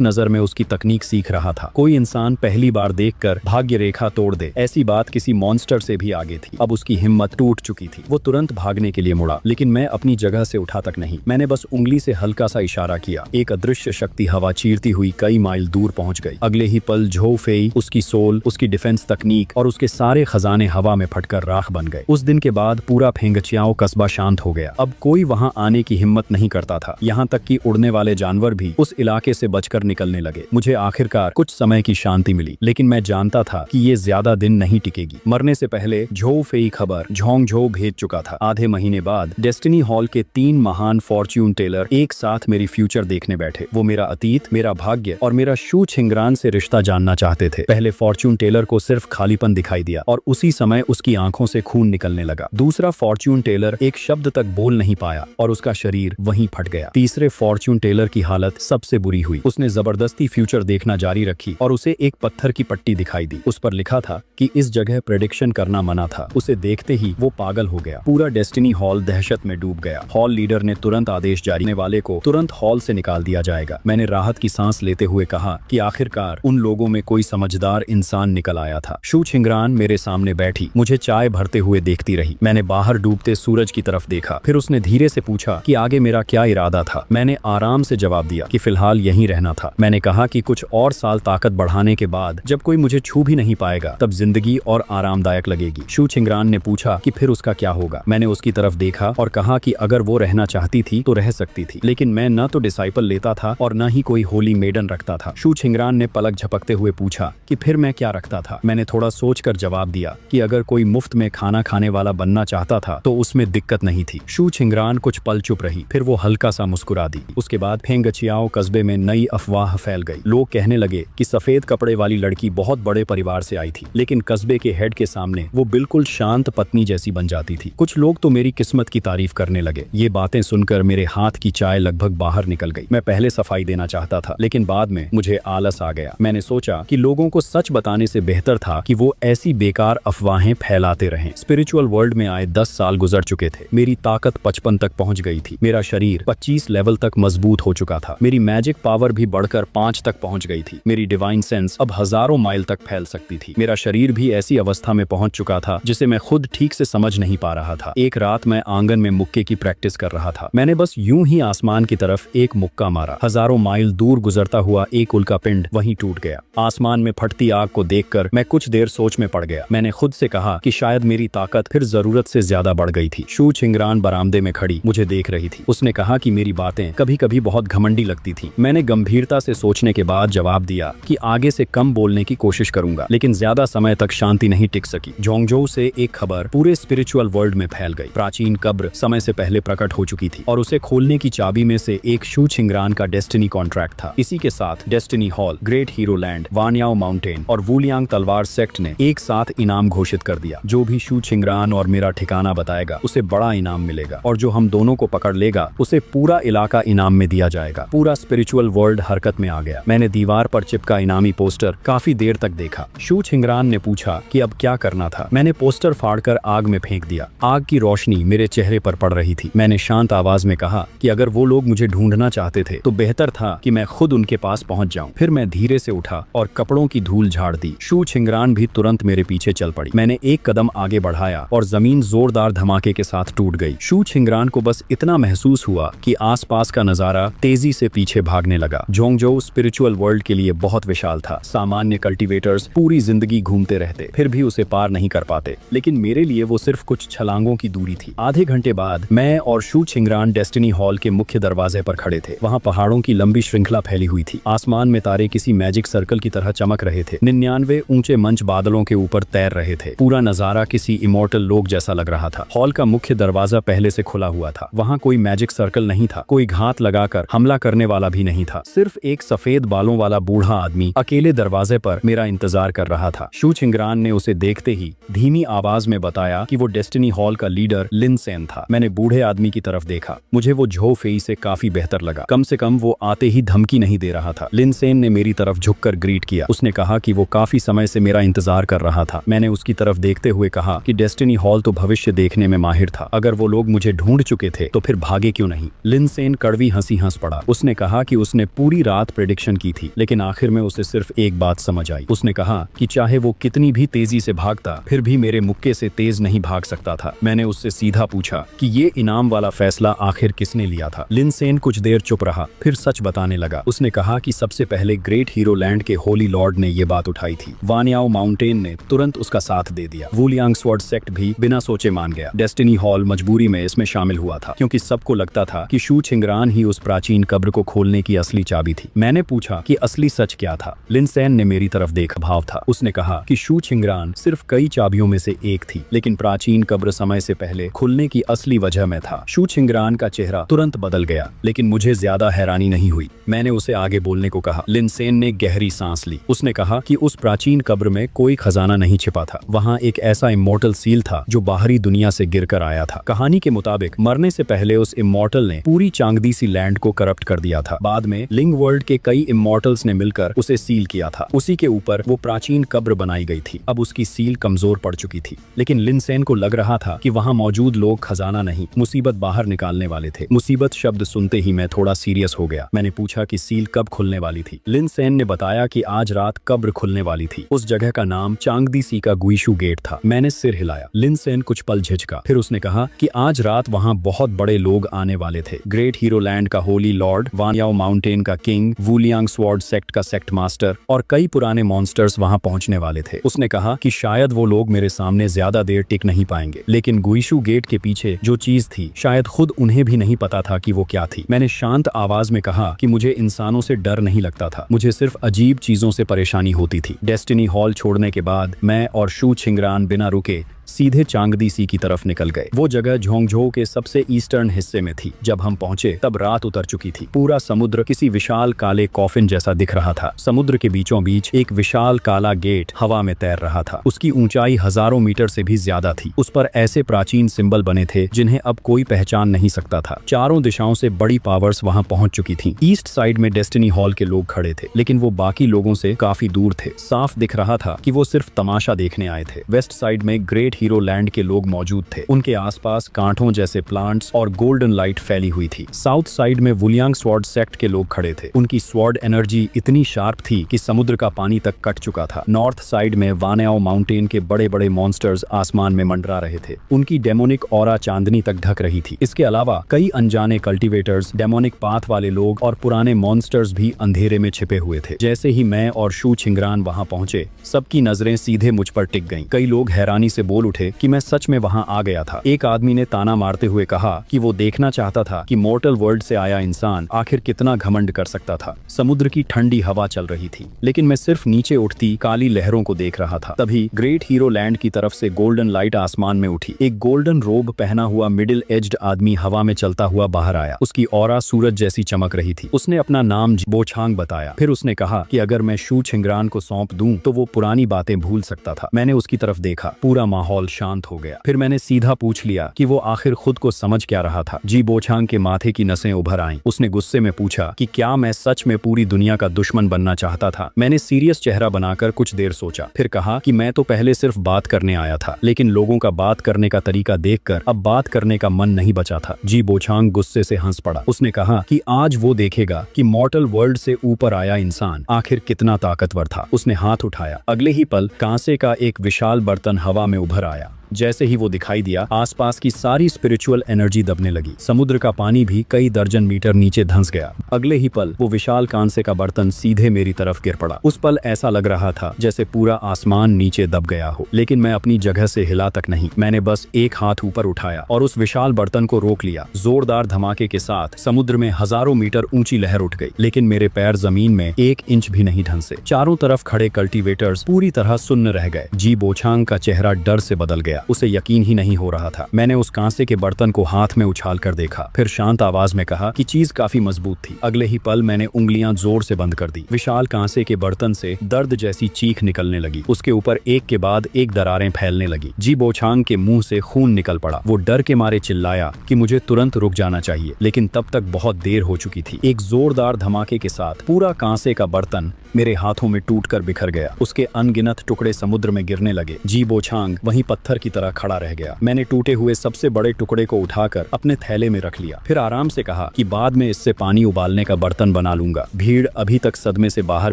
नजर में उसकी तकनीक सीख रहा था। कोई इंसान पहली बार देखकर भाग्य रेखा तोड़ दे, ऐसी बात किसी मॉन्स्टर से भी आगे थी। अब उसकी हिम्मत टूट चुकी थी। वो तुरंत भागने के लिए मुड़ा, लेकिन मैं अपनी जगह से उठा तक नहीं। मैंने बस उंगली से हल्का सा इशारा किया। एक अदृश्य शक्ति हवा चीरती हुई कई माइल दूर पहुंच गई। अगले ही पल झो फेई, उसकी सोल, उसकी डिफेंस तकनीक और उसके सारे खजाने हवा में फटकर राख बन गए। उस दिन के बाद पूरा फेंगचियाओ कस्बा शांत हो गया। अब कोई वहां आने की हिम्मत नहीं करता था। यहाँ तक कि उड़ने वाले जानवर भी उस इलाके से बचकर निकलने लगे। मुझे आखिरकार कुछ समय की शांति मिली, लेकिन मैं जानता था कि ये ज्यादा दिन नहीं टिकेगी। मरने से पहले झो फेई खबर झोंगझो भेज चुका था। आधे महीने बाद डेस्टिनी हॉल के 3 महान फॉर्च्यून टेलर एक साथ मेरी फ्यूचर देखने बैठे। वो मेरा अतीत, मेरा भाग्य और मेरा शू छिंगरान से रिश्ता जानना चाहते थे। पहले फॉर्च्यून टेलर को सिर्फ खालीपन दिखाई दिया और उसी समय उसकी आंखों से खून निकलने लगा। दूसरा फॉर्च्यून टेलर एक शब्द तक बोल नहीं पाया और उसका शरीर वहीं फट गया। तीसरे फॉर्च्यून टेलर की हालत सबसे बुरी हुई। उसने जबरदस्ती फ्यूचर देखना जारी रखी और उसे एक पत्थर की पट्टी दिखाई दी। उस पर लिखा था कि इस जगह प्रेडिक्शन करना मना था। उसे देखते ही वो पागल हो गया। पूरा डेस्टिनी हॉल दहशत में डूब गया। हॉल लीडर ने तुरंत आदेश जारी करने वाले को तुरंत हॉल से निकाल दिया जाएगा। मैंने राहत की सांस लेते हुए कहा कि आखिरकार उन लोगों में कोई समझदार इंसान निकल आया था। शू छिंगरान मेरे सामने बैठी, मुझे चाय भरते हुए देखती रही। मैंने बाहर डूबते सूरज की तरफ देखा। फिर उसने धीरे से पूछा कि आगे मेरा क्या इरादा था। मैंने आराम से जवाब दिया कि फिलहाल यहीं रहना था। मैंने कहा कि कुछ और साल ताकत बढ़ाने के बाद जब कोई मुझे छू भी नहीं पाएगा, तब जिंदगी और आरामदायक लगेगी। शू छिंगरान ने पूछा कि फिर उसका क्या होगा। मैंने उसकी तरफ देखा और कहा कि अगर वो रहना चाहती थी तो रह सकती थी, लेकिन मैं न तो डिसाइपल लेता था और न ही कोई होली मेडन रखता था। शू छिंगरान ने पलक झपकते हुए पूछा कि फिर मैं क्या रखता था। मैंने थोड़ा सोचकर जवाब दिया कि अगर कोई मुफ्त में खाना खाने वाला बनना चाहता था तो उसमें दिक्कत नहीं थी। शू छिंगरान कुछ पल चुप रही, फिर वो हल्का सा मुस्कुरा दी। उसके बाद फेंगचियाओ कस्बे में नई अफवाह फैल गई। लोग कहने लगे कि सफेद कपड़े वाली लड़की बहुत बड़े परिवार से आई थी, लेकिन कस्बे के हेड के सामने वो बिल्कुल शांत पत्नी जैसी बन जाती थी। कुछ लोग तो मेरी किस्मत की तारीफ करने लगे। ये बातें सुनकर मेरे हाथ की चाय लगभग बाहर निकल गई। मैं पहले सफाई देना चाहता था, लेकिन बाद में मुझे आलस आ गया। मैंने सोचा कि लोगों को सच बताने से बेहतर था कि वो ऐसी बेकार अफवाहें फैलाते रहें। स्पिरिचुअल वर्ल्ड में आए 10 साल गुजर चुके थे। मेरी ताकत 55 तक पहुंच गई थी। मेरा शरीर 25 लेवल तक मजबूत हो चुका था। मेरी मैजिक पावर भी बढ़कर 5 तक पहुंच गई थी। मेरी डिवाइन सेंस अब हजारों माइल तक फैल सकती थी। मेरा शरीर भी ऐसी अवस्था में पहुंच चुका था जिसे मैं खुद ठीक से समझ नहीं पा रहा था। एक रात मैं आंगन में मुक्के की प्रैक्टिस कर रहा था। मैंने बस यूं ही आसमान की तरफ एक मुक्का मारा। हजारों माइल दूर गुजरता हुआ एक उल्का पिंड वहीं टूट गया। आसमान में फटती आग को देखकर मैं कुछ देर सोच में पड़ गया। मैंने खुद से कहा कि शायद मेरी ताकत फिर जरूरत से ज्यादा बढ़ गई थी। शू छिंगरान बरामदे में खड़ी मुझे देख रही थी। उसने कहा कि मेरी बातें कभी कभी बहुत घमंडी लगती थी। मैंने गंभीरता से सोचने के बाद जवाब दिया कि आगे से कम बोलने की कोशिश करूंगा, लेकिन ज्यादा समय तक शांति नहीं टिक सकी। झोंगझो से एक खबर पूरे स्पिरिचुअल वर्ल्ड में फैल गई। प्राचीन कब्र समय से पहले प्रकट हो चुकी थी और उसे खोलने की चाबी में से एक शू छिंगरान का डेस्टिनी कॉन्ट्रैक्ट था। इसी के साथ destiny hall, great hero land, Wanyao mountain और वुलियांग तलवार सेक्ट ने एक साथ इनाम घोषित कर दिया। जो भी शू छिंगरान और मेरा ठिकाना बताएगा उसे बड़ा इनाम मिलेगा, और जो हम दोनों को पकड़ लेगा उसे पूरा इलाका इनाम में दिया जाएगा। पूरा स्पिरिचुअल वर्ल्ड हरकत में आ गया। मैंने दीवार पर चिपका इनामी पोस्टर काफी देर तक देखा। शू छिंगरान ने पूछा कि अब क्या करना था। मैंने पोस्टर फाड़कर आग में फेंक दिया। आग की रोशनी मेरे चेहरे पर पड़ रही थी। मैंने शांत आवाज में कहा कि अगर वो लोग मुझे ढूंढना चाहते थे तो बेहतर था कि मैं खुद उनके पास पहुंच जाऊं। फिर मैं धीरे से उठा और कपड़ों की धूल झाड़ दी। शू छिंगरान भी तुरंत मेरे पीछे चल पड़ी। मैंने एक कदम आगे बढ़ाया और जमीन जोरदार धमाके के साथ टूट गई। शू छिंगरान को बस इतना महसूस हुआ कि आसपास का नजारा तेजी से पीछे भागने लगा। झोंगझो स्पिरिचुअल वर्ल्ड के लिए बहुत विशाल था। सामान्य कल्टीवेटर्स पूरी जिंदगी घूमते घूमते रहते, फिर भी उसे पार नहीं कर पाते। लेकिन मेरे लिए वो सिर्फ कुछ छलांगों की दूरी थी। आधे घंटे बाद मैं और शू छिंगरान डेस्टिनी हॉल के मुख्य दरवाजे पर खड़े थे। वहाँ पहाड़ों की लंबी श्रृंखला फैली हुई थी। आसमान में तारे किसी मैजिक सर्कल की तरह चमक रहे थे। 99 ऊंचे मंच बादलों के ऊपर तैर रहे थे। पूरा नजारा किसी इमोर्टल लोक जैसा लग रहा था। हॉल का मुख्य दरवाजा पहले से खुला हुआ था। वहाँ कोई मैजिक सर्कल नहीं था, कोई घात लगाकर हमला करने वाला भी नहीं था। सिर्फ एक सफेद बालों वाला बूढ़ा आदमी अकेले दरवाजे पर मेरा इंतजार कर रहा था। शू छिंगरान ने उसे देखते ही धीमी आवाज में बताया कि वो डेस्टिनी हॉल का लीडर लिन सेन था। मैंने बूढ़े आदमी की तरफ देखा। मुझे वो झो फेई से काफी बेहतर लगा। कम से कम वो आते ही धमकी नहीं दे रहा था। लिन सेन ने मेरी तरफ झुककर ग्रीट किया। उसने कहा कि वो काफी समय से मेरा इंतजार कर रहा था। मैंने उसकी तरफ देखते हुए कहा कि डेस्टिनी हॉल तो भविष्य देखने में माहिर था। अगर वो लोग मुझे ढूंढ चुके थे तो फिर भागे क्यों नहीं। लिन सेन कड़वी हंसी हंस पड़ा। उसने कहा कि उसने पूरी रात प्रेडिक्शन की थी, लेकिन आखिर में उसे सिर्फ एक बात समझ आई। उसने कहा कि चाहे वो कितनी भी तेजी से भागता, फिर भी मेरे मुक्के से तेज नहीं भाग सकता था। मैंने उससे सीधा पूछा कि ये इनाम वाला फैसला आखिर किसने लिया था। लिन सेन कुछ देर चुप रहा, फिर सच बताने लगा। उसने कहा कि सबसे पहले ग्रेट हीरो लैंड के होली लॉर्ड ने ये बात उठाई थी। वानयाओ माउंटेन ने तुरंत उसका साथ दे दिया। वुलियांग स्वॉर्ड सेक्ट भी बिना सोचे मान गया। डेस्टिनी हॉल मजबूरी में इसमें शामिल हुआ था, क्योंकि सबको लगता था कि शू छिंगरान ही उस प्राचीन कब्र को खोलने की असली चाबी थी। मैंने पूछा कि असली सच क्या था। लिन सेन ने मेरी तरफ देख भाव था। उसने कहा कि शू छिंगरान सिर्फ कई चाबियों में से एक थी, लेकिन प्राचीन कब्र समय से पहले खुलने की असली वजह में था। शू छिंगरान का चेहरा तुरंत बदल गया, लेकिन मुझे ज्यादा हैरानी नहीं हुई। मैंने उसे आगे बोलने को कहा। लिन सेन ने गहरी सांस ली। उसने कहा कि उस प्राचीन कब्र में कोई खजाना नहीं छिपा था। वहाँ एक ऐसा इमोर्टल सील था जो बाहरी दुनिया से गिरकर आया था। कहानी के मुताबिक मरने से पहले उस इमोर्टल ने पूरी चांगदी सी लैंड को करप्ट कर दिया था। बाद में लिंग वर्ल्ड के कई इमोर्टल्स ने मिलकर उसे सील किया था। उसी के ऊपर वो प्राचीन कब्र बनाई गई थी। अब उसकी सील कमजोर पड़ चुकी थी, लेकिन लिन सेन को लग रहा था कि वहाँ मौजूद लोग खजाना नहीं, मुसीबत बाहर निकालने वाले थे। मुसीबत शब्द सुनते ही मैं थोड़ा सीरियस हो गया। मैंने पूछा कि सील कब खुलने वाली थी। लिन सेन ने बताया कि आज रात कब्र खुलने वाली थी। उस जगह का नाम चांगदी सी का गुइशु गेट था। मैंने सिर हिलाया। लिन सेन कुछ पल झिझका, फिर उसने कहा कि आज रात वहाँ बहुत बड़े लोग आने वाले थे। ग्रेट हीरो लैंड का होली लॉर्ड, वानयाओ माउंटेन का किंग, वुलियांग स्वॉर्ड सेक्ट का सेक्ट मास्टर और कई पुराने मॉन्स्टर्स वहाँ पहुँचने वाले थे। उसने कहा कि शायद वो लोग मेरे सामने ज्यादा देर टिक नहीं पाएंगे, लेकिन गुइशु गेट के पीछे जो चीज थी शायद खुद उन्हें भी नहीं पता था कि वो क्या थी। मैंने शांत आवाज में कहा कि मुझे इंसानों से डर नहीं लगता था, मुझे सिर्फ अजीब चीजों से परेशानी होती थी। डेस्टिनी हॉल छोड़ने के बाद मैं और शू छिंगरान बिना रुके सीधे चांगदी सी की तरफ निकल गए। वो जगह झोंगझो के सबसे ईस्टर्न हिस्से में थी। जब हम पहुंचे तब रात उतर चुकी थी। पूरा समुद्र किसी विशाल काले कॉफिन जैसा दिख रहा था। समुद्र के बीचों बीच एक विशाल काला गेट हवा में तैर रहा था। उसकी ऊंचाई हजारों मीटर से भी ज्यादा थी। उस पर ऐसे प्राचीन सिंबल बने थे जिन्हें अब कोई पहचान नहीं सकता था। चारों दिशाओं से बड़ी पावर्स वहां पहुंच चुकी थी। ईस्ट साइड में डेस्टिनी हॉल के लोग खड़े थे, लेकिन वो बाकी लोगों से काफी दूर थे। साफ दिख रहा था कि वो सिर्फ तमाशा देखने आए थे। वेस्ट साइड में ग्रेट हीरो लैंड के लोग मौजूद थे। उनके आसपास कांटों जैसे प्लांट्स और गोल्डन लाइट फैली हुई थी। साउथ साइड में वुलियांग स्वॉर्ड सेक्ट के लोग खड़े थे। उनकी स्वॉर्ड एनर्जी इतनी शार्प थी कि समुद्र का पानी तक कट चुका था। नॉर्थ साइड में वानयाओ माउंटेन के बड़े बड़े मॉन्स्टर्स आसमान में मंडरा रहे थे। उनकी डेमोनिक ऑरा चांदनी तक ढक रही थी। इसके अलावा कई अनजाने कल्टिवेटर्स, डेमोनिक पाथ वाले लोग और पुराने मॉन्स्टर्स भी अंधेरे में छिपे हुए थे। जैसे ही मैं और शू छिंगरान वहां पहुंचे, सबकी नजरें सीधे मुझ पर टिक गईं। कई लोग हैरानी से बोल उठे कि मैं सच में वहां आ गया था। एक आदमी ने ताना मारते हुए कहा कि वो देखना चाहता था कि मॉर्टल वर्ल्ड से आया इंसान आखिर कितना घमंड कर सकता था। समुद्र की ठंडी हवा चल रही थी, लेकिन मैं सिर्फ नीचे उठती काली लहरों को देख रहा था। तभी ग्रेट हीरो लैंड की तरफ से गोल्डन लाइट आसमान में उठी। एक गोल्डन रोब पहना हुआ मिडिल एज्ड आदमी हवा में चलता हुआ बाहर आया। उसकी ऑरा सूरज जैसी चमक रही थी। उसने अपना नाम बोछांग बताया। फिर उसने कहा कि अगर मैं शू छिंगरान को सौंप दूं तो वो पुरानी बातें भूल सकता था। मैंने उसकी तरफ देखा। पूरा माहौल शांत हो गया। फिर मैंने सीधा पूछ लिया कि वो आखिर खुद को समझ क्या रहा था। जी बोछांग के माथे की नसें उभर आईं। उसने गुस्से में पूछा कि क्या मैं सच में पूरी दुनिया का दुश्मन बनना चाहता था। मैंने सीरियस चेहरा बनाकर कुछ देर सोचा, फिर कहा कि मैं तो पहले सिर्फ बात करने आया था, लेकिन लोगों का बात करने का तरीका देखकर अब बात करने का मन नहीं बचा था। जी बोछांग गुस्से से हंस पड़ा। उसने कहा कि आज वो देखेगा कि मॉर्टल वर्ल्ड से ऊपर आया इंसान आखिर कितना ताकतवर था। उसने हाथ उठाया। अगले ही पल कांसे का एक विशाल बर्तन हवा में उभर आया। जैसे ही वो दिखाई दिया, आसपास की सारी स्पिरिचुअल एनर्जी दबने लगी। समुद्र का पानी भी कई दर्जन मीटर नीचे धंस गया। अगले ही पल वो विशाल कांसे का बर्तन सीधे मेरी तरफ गिर पड़ा। उस पल ऐसा लग रहा था जैसे पूरा आसमान नीचे दब गया हो, लेकिन मैं अपनी जगह से हिला तक नहीं। मैंने बस एक हाथ ऊपर उठाया और उस विशाल बर्तन को रोक लिया। जोरदार धमाके के साथ समुद्र में हजारों मीटर ऊंची लहर उठ गई, लेकिन मेरे पैर जमीन में 1 इंच भी नहीं ढंसे। चारों तरफ खड़े कल्टीवेटर्स पूरी तरह सुन्न रह गए। जी बोछांग का चेहरा डर से बदल गया। उसे यकीन ही नहीं हो रहा था। मैंने उस कांसे के बर्तन को हाथ में उछाल कर देखा, फिर शांत आवाज में कहा कि चीज काफी मजबूत थी। अगले ही पल मैंने उंगलियां जोर से बंद कर दी। विशाल कांसे के बर्तन से दर्द जैसी चीख निकलने लगी। उसके ऊपर एक के बाद एक दरारें फैलने लगी। जी बोछांग के मुंह से खून निकल पड़ा। वो डर के मारे चिल्लाया कि मुझे तुरंत रुक जाना चाहिए, लेकिन तब तक बहुत देर हो चुकी थी। एक जोरदार धमाके के साथ पूरा कांसे का बर्तन मेरे हाथों में टूटकर बिखर गया। उसके अनगिनत टुकड़े समुद्र में गिरने लगे। जी बोछांग वहीं पत्थर की तरह खड़ा रह गया। मैंने टूटे हुए सबसे बड़े टुकड़े को उठाकर अपने थैले में रख लिया, फिर आराम से कहा कि बाद में इससे पानी उबालने का बर्तन बना लूंगा। भीड़ अभी तक सदमे से बाहर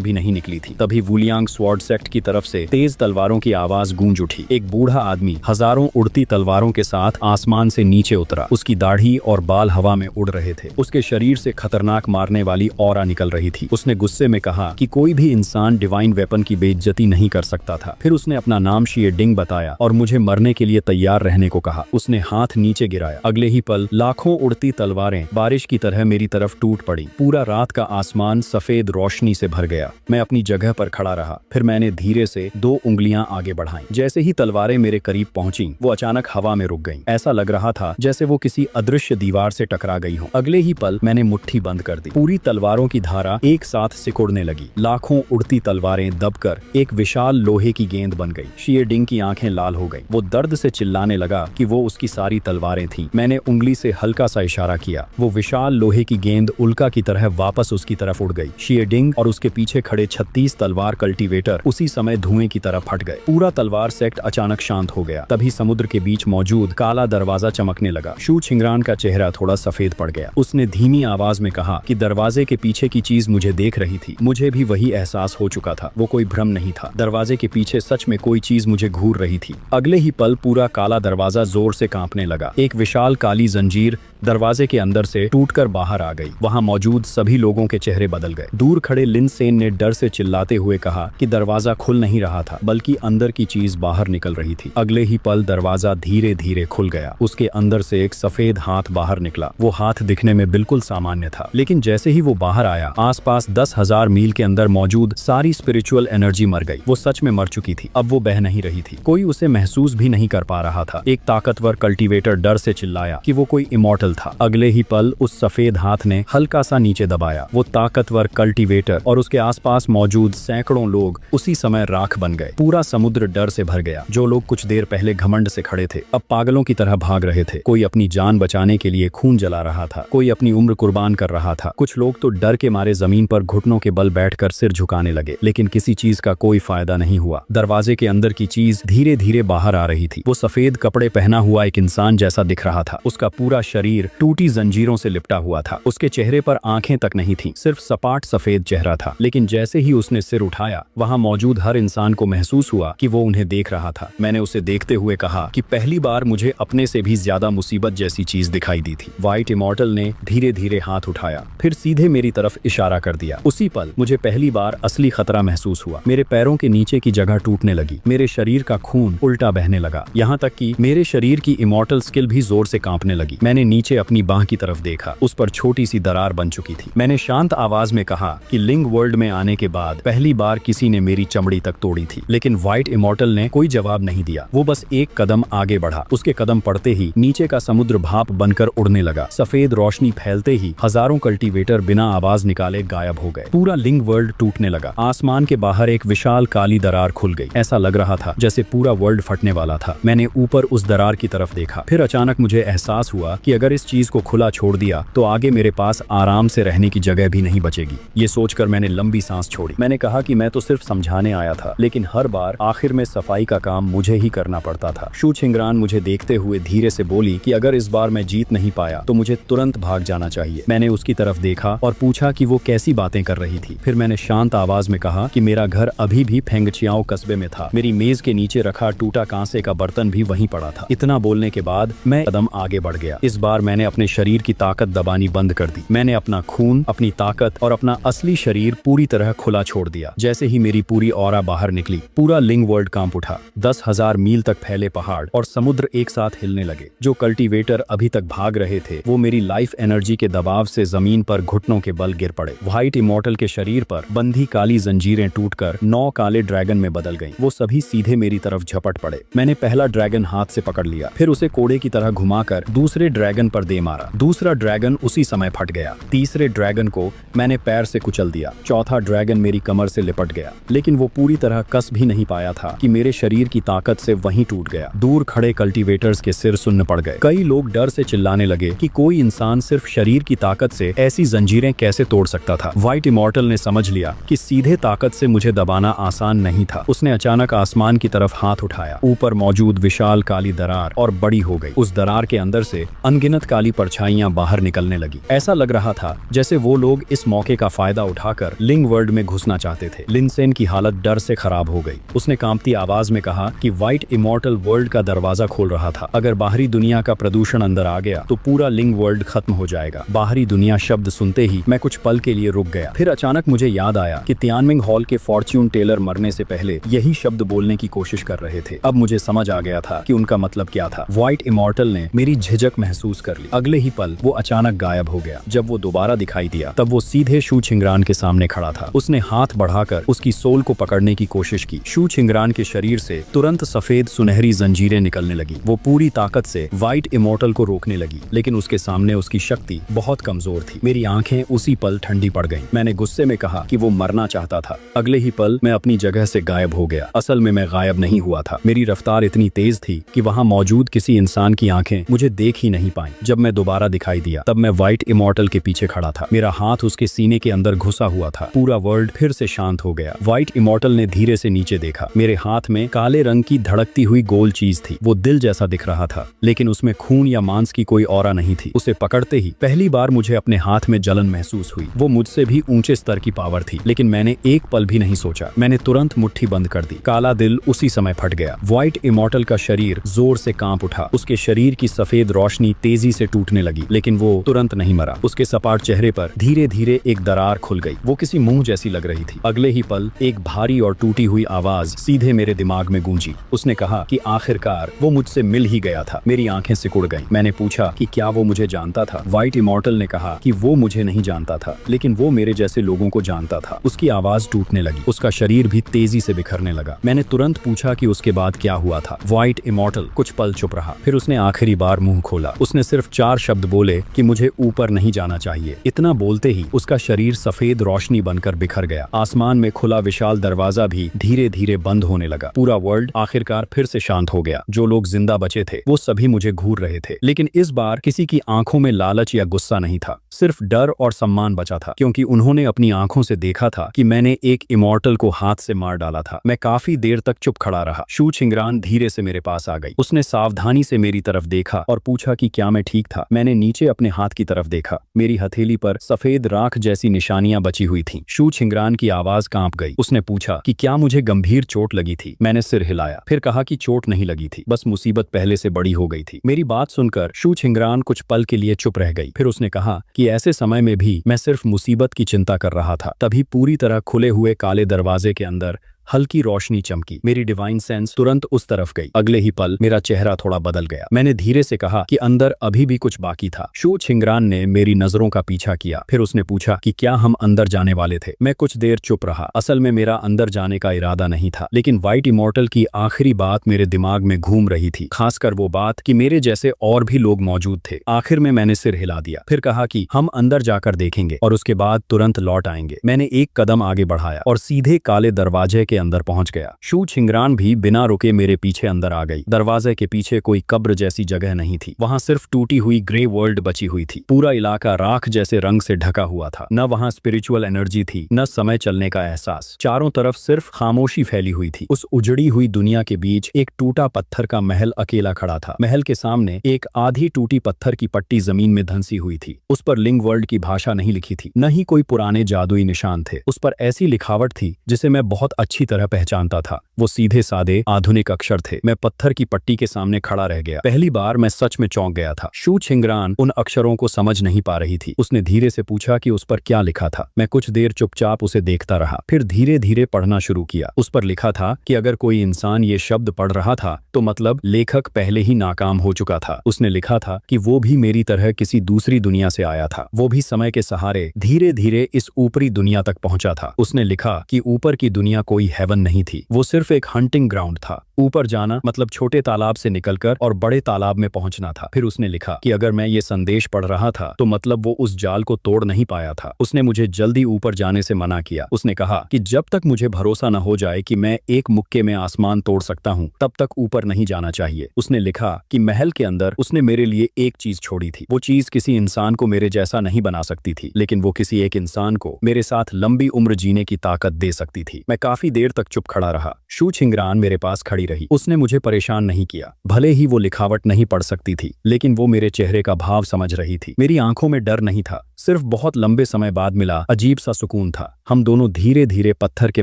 भी नहीं निकली थी। तभी वुलियांग स्वॉर्ड सेक्ट की तरफ से तेज तलवारों की आवाज गूंज उठी। एक बूढ़ा आदमी हजारों उड़ती तलवारों के साथ आसमान से नीचे उतरा। उसकी दाढ़ी और बाल हवा में उड़ रहे थे। उसके शरीर से खतरनाक मारने वाली ऑरा निकल रही थी। उसने गुस्से में कहा कि कोई भी इंसान डिवाइन वेपन की बेइज्जती नहीं कर सकता था। फिर उसने अपना नाम शिए डिंग बताया और मुझे मरने के लिए तैयार रहने को कहा। उसने हाथ नीचे गिराया। अगले ही पल लाखों उड़ती तलवारें बारिश की तरह मेरी तरफ टूट पड़ी। पूरा रात का आसमान सफेद रोशनी से भर गया। मैं अपनी जगह पर खड़ा रहा। फिर मैंने धीरे से 2 उंगलियां आगे बढ़ाईं। जैसे ही तलवारें मेरे करीब पहुंची, वो अचानक हवा में रुक गईं। ऐसा लग रहा था जैसे वो किसी अदृश्य दीवार से टकरा गई हो। अगले ही पल मैंने मुट्ठी बंद कर दी। पूरी तलवारों की धारा एक साथ सिकुड़ने लगी। लाखों उड़ती तलवारें दबकर एक विशाल लोहे की गेंद बन गई। शिए डिंग की आंखें लाल हो गई। वो दर्द से चिल्लाने लगा कि वो उसकी सारी तलवारें थीं। मैंने उंगली से हल्का सा इशारा किया। वो विशाल लोहे की गेंद उल्का की तरह वापस उसकी तरफ उड़ गई। शिए डिंग और उसके पीछे खड़े 36 तलवार कल्टीवेटर उसी समय धुएं की तरफ हट गए। पूरा तलवार सेक्ट अचानक शांत हो गया। तभी समुद्र के बीच मौजूद काला दरवाजा चमकने लगा। शू छिंगरान का चेहरा थोड़ा सफेद पड़ गया। उसने धीमी आवाज में कहा कि दरवाजे के पीछे की चीज मुझे देख रही थी। मुझे भी वही एहसास हो चुका था। वो कोई भ्रम नहीं था। दरवाजे के पीछे सच में कोई चीज मुझे घूर रही थी। अगले ही पल पूरा काला दरवाजा जोर से कांपने लगा। एक विशाल काली जंजीर दरवाजे के अंदर से टूटकर बाहर आ गई। वहां मौजूद सभी लोगों के चेहरे बदल गए। दूर खड़े लिन सेन ने डर से चिल्लाते हुए कहा कि दरवाजा खुल नहीं रहा था, बल्कि अंदर की चीज बाहर निकल रही थी। अगले ही पल दरवाजा धीरे धीरे खुल गया। उसके अंदर से एक सफेद हाथ बाहर निकला। वो हाथ दिखने में बिल्कुल सामान्य था, लेकिन जैसे ही वो बाहर आया, आसपास 10,000 मील के अंदर मौजूद सारी स्पिरिचुअल एनर्जी मर गई। वो सच में मर चुकी थी। अब वो बह नहीं रही थी। कोई उसे महसूस भी नहीं कर पा रहा था। एक ताकतवर कल्टीवेटर डर से चिल्लाया कि वो कोई इमॉर्टल था। अगले ही पल उस सफेद हाथ ने हल्का सा नीचे दबाया। वो ताकतवर कल्टीवेटर और उसके आसपास मौजूद सैकड़ों लोग उसी समय राख बन गए। पूरा समुद्र डर से भर गया। जो लोग कुछ देर पहले घमंड से खड़े थे, अब पागलों की तरह भाग रहे थे। कोई अपनी जान बचाने के लिए खून जला रहा था, कोई अपनी उम्र कुर्बान कर रहा था। कुछ लोग तो डर के मारे जमीन पर घुटनों के बल बैठकर सिर झुकाने लगे, लेकिन किसी चीज का कोई फायदा नहीं हुआ। दरवाजे के अंदर की चीज धीरे धीरे बाहर आ रही थी। वो सफेद कपड़े पहना हुआ एक इंसान जैसा दिख रहा था। उसका पूरा शरीर टूटी जंजीरों से लिपटा हुआ था। उसके चेहरे पर आंखें तक नहीं थीं, सिर्फ सपाट सफेद चेहरा था। लेकिन जैसे ही उसने सिर उठाया, वहां मौजूद हर इंसान को महसूस हुआ कि वो उन्हें देख रहा था। मैंने उसे देखते हुए कहा कि पहली बार मुझे अपने से भी ज्यादा मुसीबत जैसी चीज दिखाई दी थी। व्हाइट इमॉर्टल ने धीरे धीरे हाथ उठाया, फिर सीधे मेरी तरफ इशारा कर दिया। उसी पल मुझे पहली बार असली खतरा महसूस हुआ। मेरे पैरों के नीचे की जगह टूटने लगी। मेरे शरीर का खून उल्टा बहने लगा। यहाँ तक कि मेरे शरीर की इमॉर्टल स्किल भी जोर से कांपने लगी। मैंने नीचे अपनी बाह की तरफ देखा। उस पर छोटी सी दरार बन चुकी थी। मैंने शांत आवाज में कहा कि लिंग वर्ल्ड में आने के बाद पहली बार किसी ने मेरी चमड़ी तक तोड़ी थी। लेकिन व्हाइट इमॉर्टल ने कोई जवाब नहीं दिया। वो बस एक कदम आगे बढ़ा। उसके कदम पड़ते ही नीचे का समुद्र भाप बनकर उड़ने लगा। सफेद रोशनी फैलते ही हजारों कल्टीवेटर बिना आवाज निकाले गायब हो गए। पूरा लिंग वर्ल्ड टूटने लगा। आसमान के बाहर एक विशाल काली दरार खुल गई। ऐसा लग रहा था जैसे पूरा वर्ल्ड फटने वाला था। मैंने ऊपर उस दरार की तरफ देखा। फिर अचानक मुझे एहसास हुआ कि अगर इस चीज को खुला छोड़ दिया तो आगे मेरे पास आराम से रहने की जगह भी नहीं बचेगी। ये सोचकर मैंने लंबी सांस छोड़ी। मैंने कहा कि मैं तो सिर्फ समझाने आया था, लेकिन हर बार आखिर में सफाई का काम मुझे ही करना पड़ता था। शू छिंगरान मुझे देखते हुए धीरे से बोली कि अगर इस बार मैं जीत नहीं पाया तो मुझे तुरंत भाग जाना चाहिए। मैंने उसकी तरफ देखा और पूछा कि वो कैसी बातें कर रही थी। फिर मैंने शांत आवाज में कहा कि मेरा घर अभी भी फेंगचियाओ कस्बे में था। मेरी मेज के नीचे रखा टूटा कांसे का बर्तन भी वहीं पड़ा था। इतना बोलने के बाद मैं कदम आगे बढ़ गया। इस बार मैंने अपने शरीर की ताकत दबानी बंद कर दी। मैंने अपना खून, अपनी ताकत और अपना असली शरीर पूरी तरह खुला छोड़ दिया। जैसे ही मेरी पूरी ऑरा बाहर निकली, पूरा लिंग वर्ल्ड कांप उठा। 10,000 मील तक फैले पहाड़ और समुद्र एक साथ हिलने लगे। जो कल्टीवेटर अभी तक भाग रहे थे, वो मेरी लाइफ एनर्जी के दबाव से जमीन पर घुटनों के बल गिर पड़े। व्हाइट इमॉर्टल के शरीर पर बंधी काली जंजीरें टूटकर 9 काले ड्रैगन में बदल गईं। वो सभी सीधे मेरी तरफ झपट पड़े। मैंने पहला ड्रैगन हाथ से पकड़ लिया, फिर उसे कोड़े की तरह घुमाकर दूसरे ड्रैगन पर दे मारा। दूसरा ड्रैगन उसी समय फट गया। तीसरे ड्रैगन को मैंने पैर से कुचल दिया। चौथा ड्रैगन मेरी कमर से लिपट गया, लेकिन वो पूरी तरह कस भी नहीं पाया था कि मेरे शरीर की ताकत से वहीं टूट गया। दूर खड़े कल्टीवेटर्स के सिर सुन्न पड़ गए। कई लोग डर से चिल्लाने लगे कि कोई इंसान सिर्फ शरीर की ताकत से ऐसी जंजीरें कैसे तोड़ सकता था। व्हाइट इमॉर्टल ने समझ लिया कि सीधे ताकत से मुझे दबाना आसान नहीं था। उसने अचानक आसमान की तरफ हाथ उठाया। ऊपर मौजूद विशाल काली दरार और बड़ी हो गई। उस दरार के अंदर से अनगिनत काली परछाइयां बाहर निकलने लगी। ऐसा लग रहा था जैसे वो लोग इस मौके का फायदा उठाकर लिंग वर्ल्ड में घुसना चाहते थे। लिनसेन की हालत डर से खराब हो गई। उसने कांपती आवाज में कहा कि व्हाइट इमॉर्टल वर्ल्ड का दरवाजा खोल रहा था। अगर बाहरी दुनिया का प्रदूषण अंदर आ गया तो पूरा लिंग वर्ल्ड खत्म हो जाएगा। बाहरी दुनिया शब्द सुनते ही मैं कुछ पल के लिए रुक गया। फिर अचानक मुझे याद आया कि तियानमिंग हॉल के फॉर्च्यून टेलर मरने से पहले यही शब्द बोलने की कोशिश कर रहे थे। अब मुझे समझ आ गया था कि उनका मतलब क्या था। व्हाइट इमॉर्टल ने मेरी झिझक महसूस कर ली। अगले ही पल वो अचानक गायब हो गया। जब वो दोबारा दिखाई दिया तब वो सीधे शू छिंगरान के सामने खड़ा था। उसने हाथ बढ़ाकर उसकी सोल को पकड़ने की कोशिश की। शू छिंगरान के शरीर से तुरंत सफेद सुनहरी जंजीरें निकलने लगी। वो पूरी ताकत से व्हाइट इमॉर्टल को रोकने लगी, लेकिन उसके सामने उसकी शक्ति बहुत कमजोर थी। मेरी आंखें उसी पल ठंडी पड़ गईं। मैंने गुस्से में कहा कि वो मरना चाहता था। अगले ही पल मैं अपनी जगह से गायब हो गया। असल में मैं गायब नहीं हुआ था। मेरी रफ्तार इतनी तेज थी कि वहां मौजूद किसी इंसान की आंखें मुझे देख ही नहीं पाईं। जब मैं दोबारा दिखाई दिया तब मैं व्हाइट इमॉर्टल के पीछे खड़ा था। मेरा हाथ उसके सीने के अंदर घुसा हुआ था। पूरा वर्ल्ड फिर से शांत हो गया। व्हाइट इमॉर्टल ने धीरे से नीचे देखा। मेरे हाथ में काले रंग की धड़कती हुई गोल चीज थी। वो दिल जैसा दिख रहा था, लेकिन उसमें खून या मांस की कोई ऑरा नहीं थी। उसे पकड़ते ही पहली बार मुझे अपने हाथ में जलन महसूस हुई। वो मुझसे भी ऊंचे स्तर की पावर थी, लेकिन मैंने एक पल भी नहीं सोचा। मैंने तुरंत मुट्ठी बंद कर दी। काला दिल उसी समय फट गया। व्हाइट इमॉर्टल का शरीर जोर से कांप उठा। उसके शरीर की सफेद रोशनी तेजी से टूटने लगी, लेकिन वो तुरंत नहीं मरा। उसके सपाट चेहरे पर धीरे धीरे एक दरार खुल गई। वो किसी मुंह जैसी लग रही थी। अगले ही पल एक भारी और टूटी हुई आवाज सीधे मेरे दिमाग में गूंजी। उसने कहा कि आखिरकार वो मुझसे मिल ही गया था। मेरी आंखें सिकुड़ गईं। मैंने पूछा कि क्या वो मुझे जानता था। व्हाइट इमॉर्टल ने कहा कि वो मुझे नहीं जानता था, लेकिन वो मेरे जैसे लोगों को जानता था। उसकी आवाज टूटने लगी। उसका शरीर भी तेजी से बिखरने लगा। मैंने तुरंत पूछा कि उसके बाद क्या हुआ था। व्हाइट इमॉर्टल कुछ पल चुप रहा, फिर उसने आखिरी बार मुंह खोला। उसने सिर्फ 4 शब्द बोले कि मुझे ऊपर नहीं जाना चाहिए। इतना बोलते ही उसका शरीर सफेद रोशनी बनकर बिखर गया। आसमान में खुला विशाल दरवाजा भी धीरे धीरे बंद होने लगा। पूरा वर्ल्ड आखिरकार फिर से शांत हो गया। जो लोग जिंदा बचे थे वो सभी मुझे घूर रहे थे, लेकिन इस बार किसी की आंखों में लालच या गुस्सा नहीं था, सिर्फ डर और सम्मान बचा था, क्योंकि उन्होंने अपनी आंखों से देखा था कि मैंने एक इमॉर्टल को हाथ से मार डाला था। मैं काफी देर तक चुप खड़ा रहा। शू छिंगरान धीरे से मेरे पास आ गई। उसने सावधानी से मेरी तरफ देखा और पूछा कि क्या मैं ठीक था। मैंने नीचे अपने हाथ की तरफ देखा। मेरी हथेली पर सफेद राख जैसी निशानियां बची हुई थीं। शू छिंगरान की आवाज कांप गई। उसने पूछा कि क्या मुझे गंभीर चोट लगी थी। मैंने सिर हिलाया, फिर कहा कि चोट नहीं लगी थी, बस मुसीबत पहले से बड़ी हो गई थी। मेरी बात सुनकर शू छिंगरान कुछ पल के लिए चुप रह गई। फिर उसने कहा कि ऐसे समय में भी मैं सिर्फ मुसीबत की चिंता कर रहा था। तभी पूरी तरह खुले हुए काले दरवाजे के अंदर हल्की रोशनी चमकी। मेरी डिवाइन सेंस तुरंत उस तरफ गई। अगले ही पल मेरा चेहरा थोड़ा बदल गया। मैंने धीरे से कहा कि अंदर अभी भी कुछ बाकी था। शू छिंगरान ने मेरी नजरों का पीछा किया। फिर उसने पूछा कि क्या हम अंदर जाने वाले थे। मैं कुछ देर चुप रहा। असल में मेरा अंदर जाने का इरादा नहीं था, लेकिन व्हाइट इमॉर्टल की आखिरी बात मेरे दिमाग में घूम रही थी, खासकर वो बात कि मेरे जैसे और भी लोग मौजूद थे। आखिर में मैंने सिर हिला दिया, फिर कहा कि हम अंदर जाकर देखेंगे और उसके बाद तुरंत लौट आएंगे। मैंने एक कदम आगे बढ़ाया और सीधे काले दरवाजे के के अंदर पहुंच गया। शू छिंगरान भी बिना रुके मेरे पीछे अंदर आ गई। दरवाजे के पीछे कोई कब्र जैसी जगह नहीं थी, वहां सिर्फ टूटी हुई ग्रे वर्ल्ड बची हुई थी। पूरा इलाका राख जैसे रंग से ढका हुआ था। न वहां स्पिरिचुअल एनर्जी थी, न समय चलने का एहसास। चारों तरफ सिर्फ खामोशी फैली हुई थी। उस उजड़ी हुई दुनिया के बीच एक टूटा पत्थर का महल अकेला खड़ा था। महल के सामने एक आधी टूटी पत्थर की पट्टी जमीन में धंसी हुई थी। उस पर लिंग वर्ल्ड की भाषा नहीं लिखी थी, न ही कोई पुराने जादुई निशान थे। उस पर ऐसी लिखावट थी जिसे मैं बहुत अच्छी तरह पहचानता था। वो सीधे सादे आधुनिक अक्षर थे। मैं पत्थर की पट्टी के सामने खड़ा रह गया। पहली बार मैं सच में चौंक गया था। शू छिंगरान उन अक्षरों को समझ नहीं पा रही थी। उसने धीरे से पूछा कि उस पर क्या लिखा था। मैं कुछ देर चुपचाप उसे देखता रहा, फिर धीरे धीरे पढ़ना शुरू किया। उस पर लिखा था कि अगर कोई इंसान ये शब्द पढ़ रहा था तो मतलब लेखक पहले ही नाकाम हो चुका था। उसने लिखा था कि वो भी मेरी तरह किसी दूसरी दुनिया से आया था। वो भी समय के सहारे धीरे धीरे इस ऊपरी दुनिया तक पहुंचा था। उसने लिखा कि ऊपर की दुनिया कोई हेवन नहीं थी, वो सिर्फ एक हंटिंग ग्राउंड था। ऊपर जाना मतलब छोटे तालाब से निकलकर और बड़े तालाब में पहुंचना था। फिर उसने लिखा कि अगर मैं ये संदेश पढ़ रहा था तो मतलब वो उस जाल को तोड़ नहीं पाया था। उसने मुझे जल्दी ऊपर जाने से मना किया। उसने कहा कि जब तक मुझे भरोसा न हो जाए कि मैं एक मुक्के में आसमान तोड़ सकता हूं, तब तक ऊपर नहीं जाना चाहिए। उसने लिखा कि महल के अंदर उसने मेरे लिए एक चीज छोड़ी थी। वो चीज किसी इंसान को मेरे जैसा नहीं बना सकती थी, लेकिन वो किसी एक इंसान को मेरे साथ लंबी उम्र जीने की ताकत दे सकती थी। मैं काफी देर तक चुप खड़ा रहा। शू छिंगरान मेरे पास खड़ी रही। उसने मुझे परेशान नहीं किया। भले ही वो लिखावट नहीं पढ़ सकती थी, लेकिन वो मेरे चेहरे का भाव समझ रही थी। मेरी आंखों में डर नहीं था, सिर्फ बहुत लंबे समय बाद मिला अजीब सा सुकून था। हम दोनों धीरे धीरे पत्थर के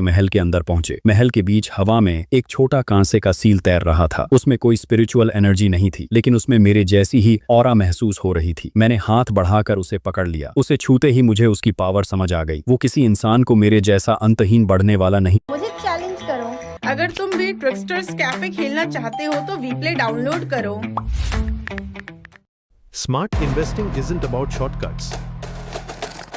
महल के अंदर पहुंचे। महल के बीच हवा में एक छोटा कांसे का सील तैर रहा था। उसमें कोई स्पिरिचुअल एनर्जी नहीं थी, लेकिन उसमें मेरे जैसी ही ऑरा महसूस हो रही थी। मैंने हाथ बढ़ाकर उसे पकड़ लिया। उसे छूते ही मुझे उसकी पावर समझ आ गई। वो किसी इंसान को मेरे जैसा अंतहीन बढ़ने वाला नहीं। मुझे चैलेंज करो। अगर तुम भी ट्रिकस्टर्स कैफे खेलना चाहते हो तो वीप्ले डाउनलोड करो। Smart investing isn't about shortcuts.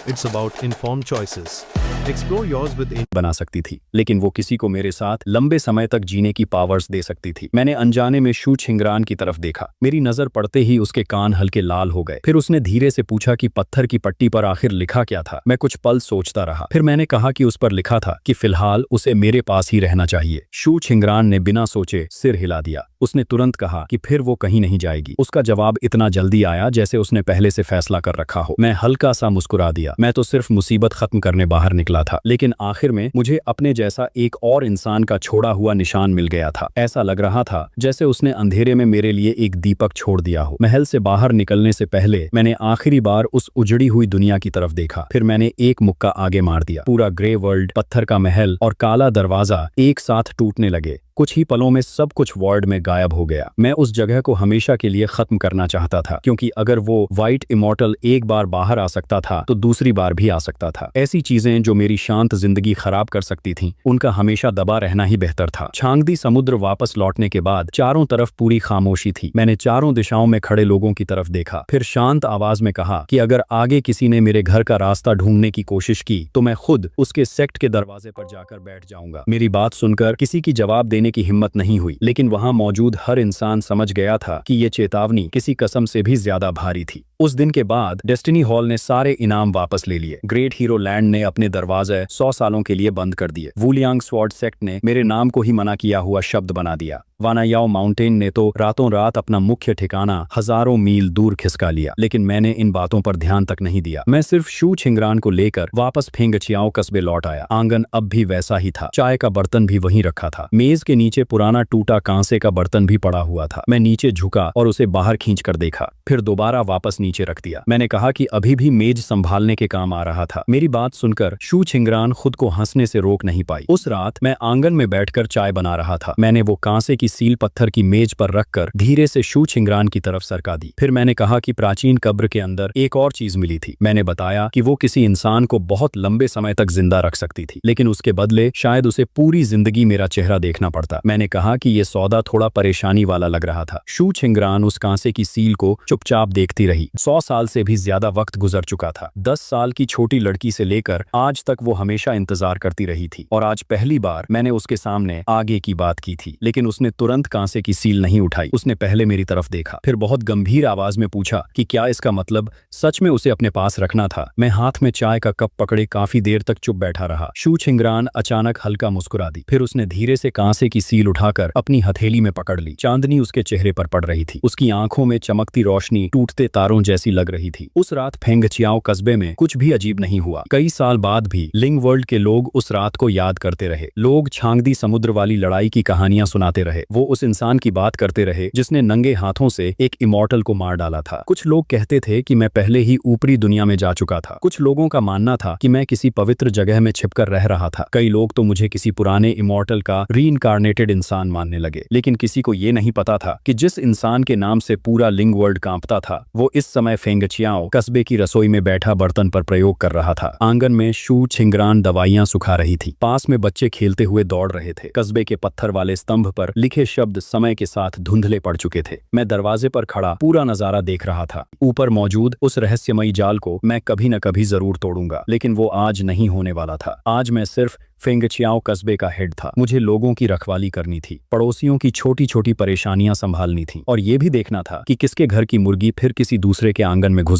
It's about informed choices. Explore yours with बना सकती थी, लेकिन वो किसी को मेरे साथ लंबे समय तक जीने की पावर्स दे सकती थी। मैंने अनजाने में शू छिंगरान की तरफ देखा। मेरी नजर पड़ते ही उसके कान हल्के लाल हो गए। फिर उसने धीरे से पूछा कि पत्थर की पट्टी पर आखिर लिखा क्या था। मैं कुछ पल सोचता रहा, फिर मैंने कहा कि उस पर लिखा था कि फिलहाल उसे मेरे पास ही रहना चाहिए। शू छिंगरान ने बिना सोचे सिर हिला दिया। उसने तुरंत कहा कि फिर वो कहीं नहीं जाएगी। उसका जवाब इतना जल्दी आया जैसे उसने पहले से फैसला कर रखा हो। मैं हल्का सा मुस्कुरा दिया। मैं तो सिर्फ मुसीबत खत्म करने बाहर निकला था, लेकिन आखिर में मुझे अपने जैसा एक और इंसान का छोड़ा हुआ निशान मिल गया था। ऐसा लग रहा था जैसे उसने अंधेरे में मेरे लिए एक दीपक छोड़ दिया हो। महल से बाहर निकलने से पहले मैंने आखिरी बार उस उजड़ी हुई दुनिया की तरफ देखा। फिर मैंने एक मुक्का आगे मार दिया। पूरा ग्रे वर्ल्ड, पत्थर का महल और काला दरवाजा एक साथ टूटने लगे। कुछ ही पलों में सब कुछ वर्ल्ड में गायब हो गया। मैं उस जगह को हमेशा के लिए खत्म करना चाहता था, क्योंकि अगर वो व्हाइट इमॉर्टल एक बार बाहर आ सकता था तो दूसरी बार भी आ सकता था। ऐसी चीजें जो मेरी शांत जिंदगी खराब कर सकती थीं, उनका हमेशा दबा रहना ही बेहतर था। छांगदी समुद्र वापस लौटने के बाद चारों तरफ पूरी खामोशी थी। मैंने चारों दिशाओं में खड़े लोगों की तरफ देखा, फिर शांत आवाज में कहा कि अगर आगे किसी ने मेरे घर का रास्ता ढूंढने की कोशिश की तो मैं खुद उसके सेक्ट के दरवाजे पर जाकर बैठ जाऊंगा। मेरी बात सुनकर किसी की जवाब देने की हिम्मत नहीं हुई, लेकिन वहां मौजूद हर इंसान समझ गया था कि ये चेतावनी किसी कसम से भी ज्यादा भारी थी। उस दिन के बाद डेस्टिनी हॉल ने सारे इनाम वापस ले लिए। ग्रेट हीरो लैंड ने अपने दरवाजे 100 सालों के लिए बंद कर दिए। वुलियांग स्वॉर्ड सेक्ट ने मेरे नाम को ही मना किया हुआ शब्द बना दिया। वानायाओ माउंटेन ने तो रातों रात अपना मुख्य ठिकाना हजारों मील दूर खिसका लिया, लेकिन मैंने इन बातों पर ध्यान तक नहीं दिया। मैं सिर्फ शू छिंगरान को लेकर वापस फेंगचियाओ कस्बे लौट आया। आंगन अब भी वैसा ही था। चाय का बर्तन भी वहीं रखा था। मेज के नीचे पुराना टूटा कांसे का बर्तन भी पड़ा हुआ था। मैं नीचे झुका और उसे बाहर खींच कर देखा, फिर दोबारा वापस नीचे रख दिया। मैंने कहा कि अभी भी मेज संभालने के काम आ रहा था। मेरी बात सुनकर शू छिंगरान खुद को हंसने से रोक नहीं पाई। उस रात मैं आंगन में बैठकर चाय बना रहा था। मैंने वो कांसे की सील पत्थर की मेज पर रखकर धीरे से शू छिंगरान की तरफ सरका दी। फिर मैंने कहा कि प्राचीन कब्र के अंदर एक और चीज मिली थी। मैंने बताया कि वो किसी इंसान को बहुत लंबे समय तक जिंदा रख सकती थी, लेकिन उसके बदले शायद उसे पूरी जिंदगी मेरा चेहरा देखना पड़ता। मैंने कहा कि ये सौदा थोड़ा परेशानी वाला लग रहा था। शू छिंगरान उस कांसे की सील को चुपचाप देखती रही। 100 साल से भी ज्यादा वक्त गुजर चुका था। 10 साल की छोटी लड़की से लेकर आज तक वो हमेशा इंतजार करती रही थी, और आज पहली बार मैंने उसके सामने आगे की बात की थी, लेकिन उसने तुरंत कांसे की सील नहीं उठाई। उसने पहले मेरी तरफ देखा, फिर बहुत गंभीर आवाज में पूछा कि क्या इसका मतलब सच में उसे अपने पास रखना था। मैं हाथ में चाय का कप पकड़े काफी देर तक चुप बैठा रहा। शू छिंगरान अचानक हल्का मुस्कुरा दी, फिर उसने धीरे से कांसे की सील उठाकर अपनी हथेली में पकड़ ली। चांदनी उसके चेहरे पर पड़ रही थी, उसकी आंखों में चमकती रोशनी टूटते तारों जैसी लग रही थी। उस रात फेंगचियाओ कस्बे में कुछ भी अजीब नहीं हुआ। कई साल बाद भी लिंग वर्ल्ड के लोग उस रात को याद करते रहे। लोग छांगदी समुद्र वाली लड़ाई की कहानियां सुनाते रहे। वो उस इंसान की बात करते रहे जिसने नंगे हाथों से एक इमॉर्टल को मार डाला था। कुछ लोग कहते थे कि मैं पहले ही ऊपरी दुनिया में जा चुका था। कुछ लोगों का मानना था कि मैं किसी पवित्र जगह में छिपकर रह रहा था। कई लोग तो मुझे किसी पुराने इमॉर्टल का रीइंकार्नेटेड इंसान मानने लगे। लेकिन किसी को ये नहीं पता था कि जिस इंसान के नाम से पूरा लिंग वर्ल्ड कांपता था, वो इस समय फेंगचियाओ कस्बे की रसोई में बैठा बर्तन पर प्रयोग कर रहा था। आंगन में शू छिंगरान दवाइयां सुखा रही थी। पास में बच्चे खेलते हुए दौड़ रहे थे। कस्बे के पत्थर वाले स्तंभ पर लिखे शब्द समय के साथ धुंधले पड़ चुके थे। मैं दरवाजे पर खड़ा पूरा नजारा देख रहा था। ऊपर मौजूद उस रहस्यमयी जाल को मैं कभी न कभी जरूर तोड़ूंगा, लेकिन वो आज नहीं होने वाला था। आज मैं सिर्फ फेंगचियाओ कस्बे का हेड था। मुझे लोगों की रखवाली करनी थी, पड़ोसियों की छोटी छोटी परेशानियां संभालनी थी, और ये भी देखना था कि किसके घर की मुर्गी फिर किसी दूसरे के आंगन में घुस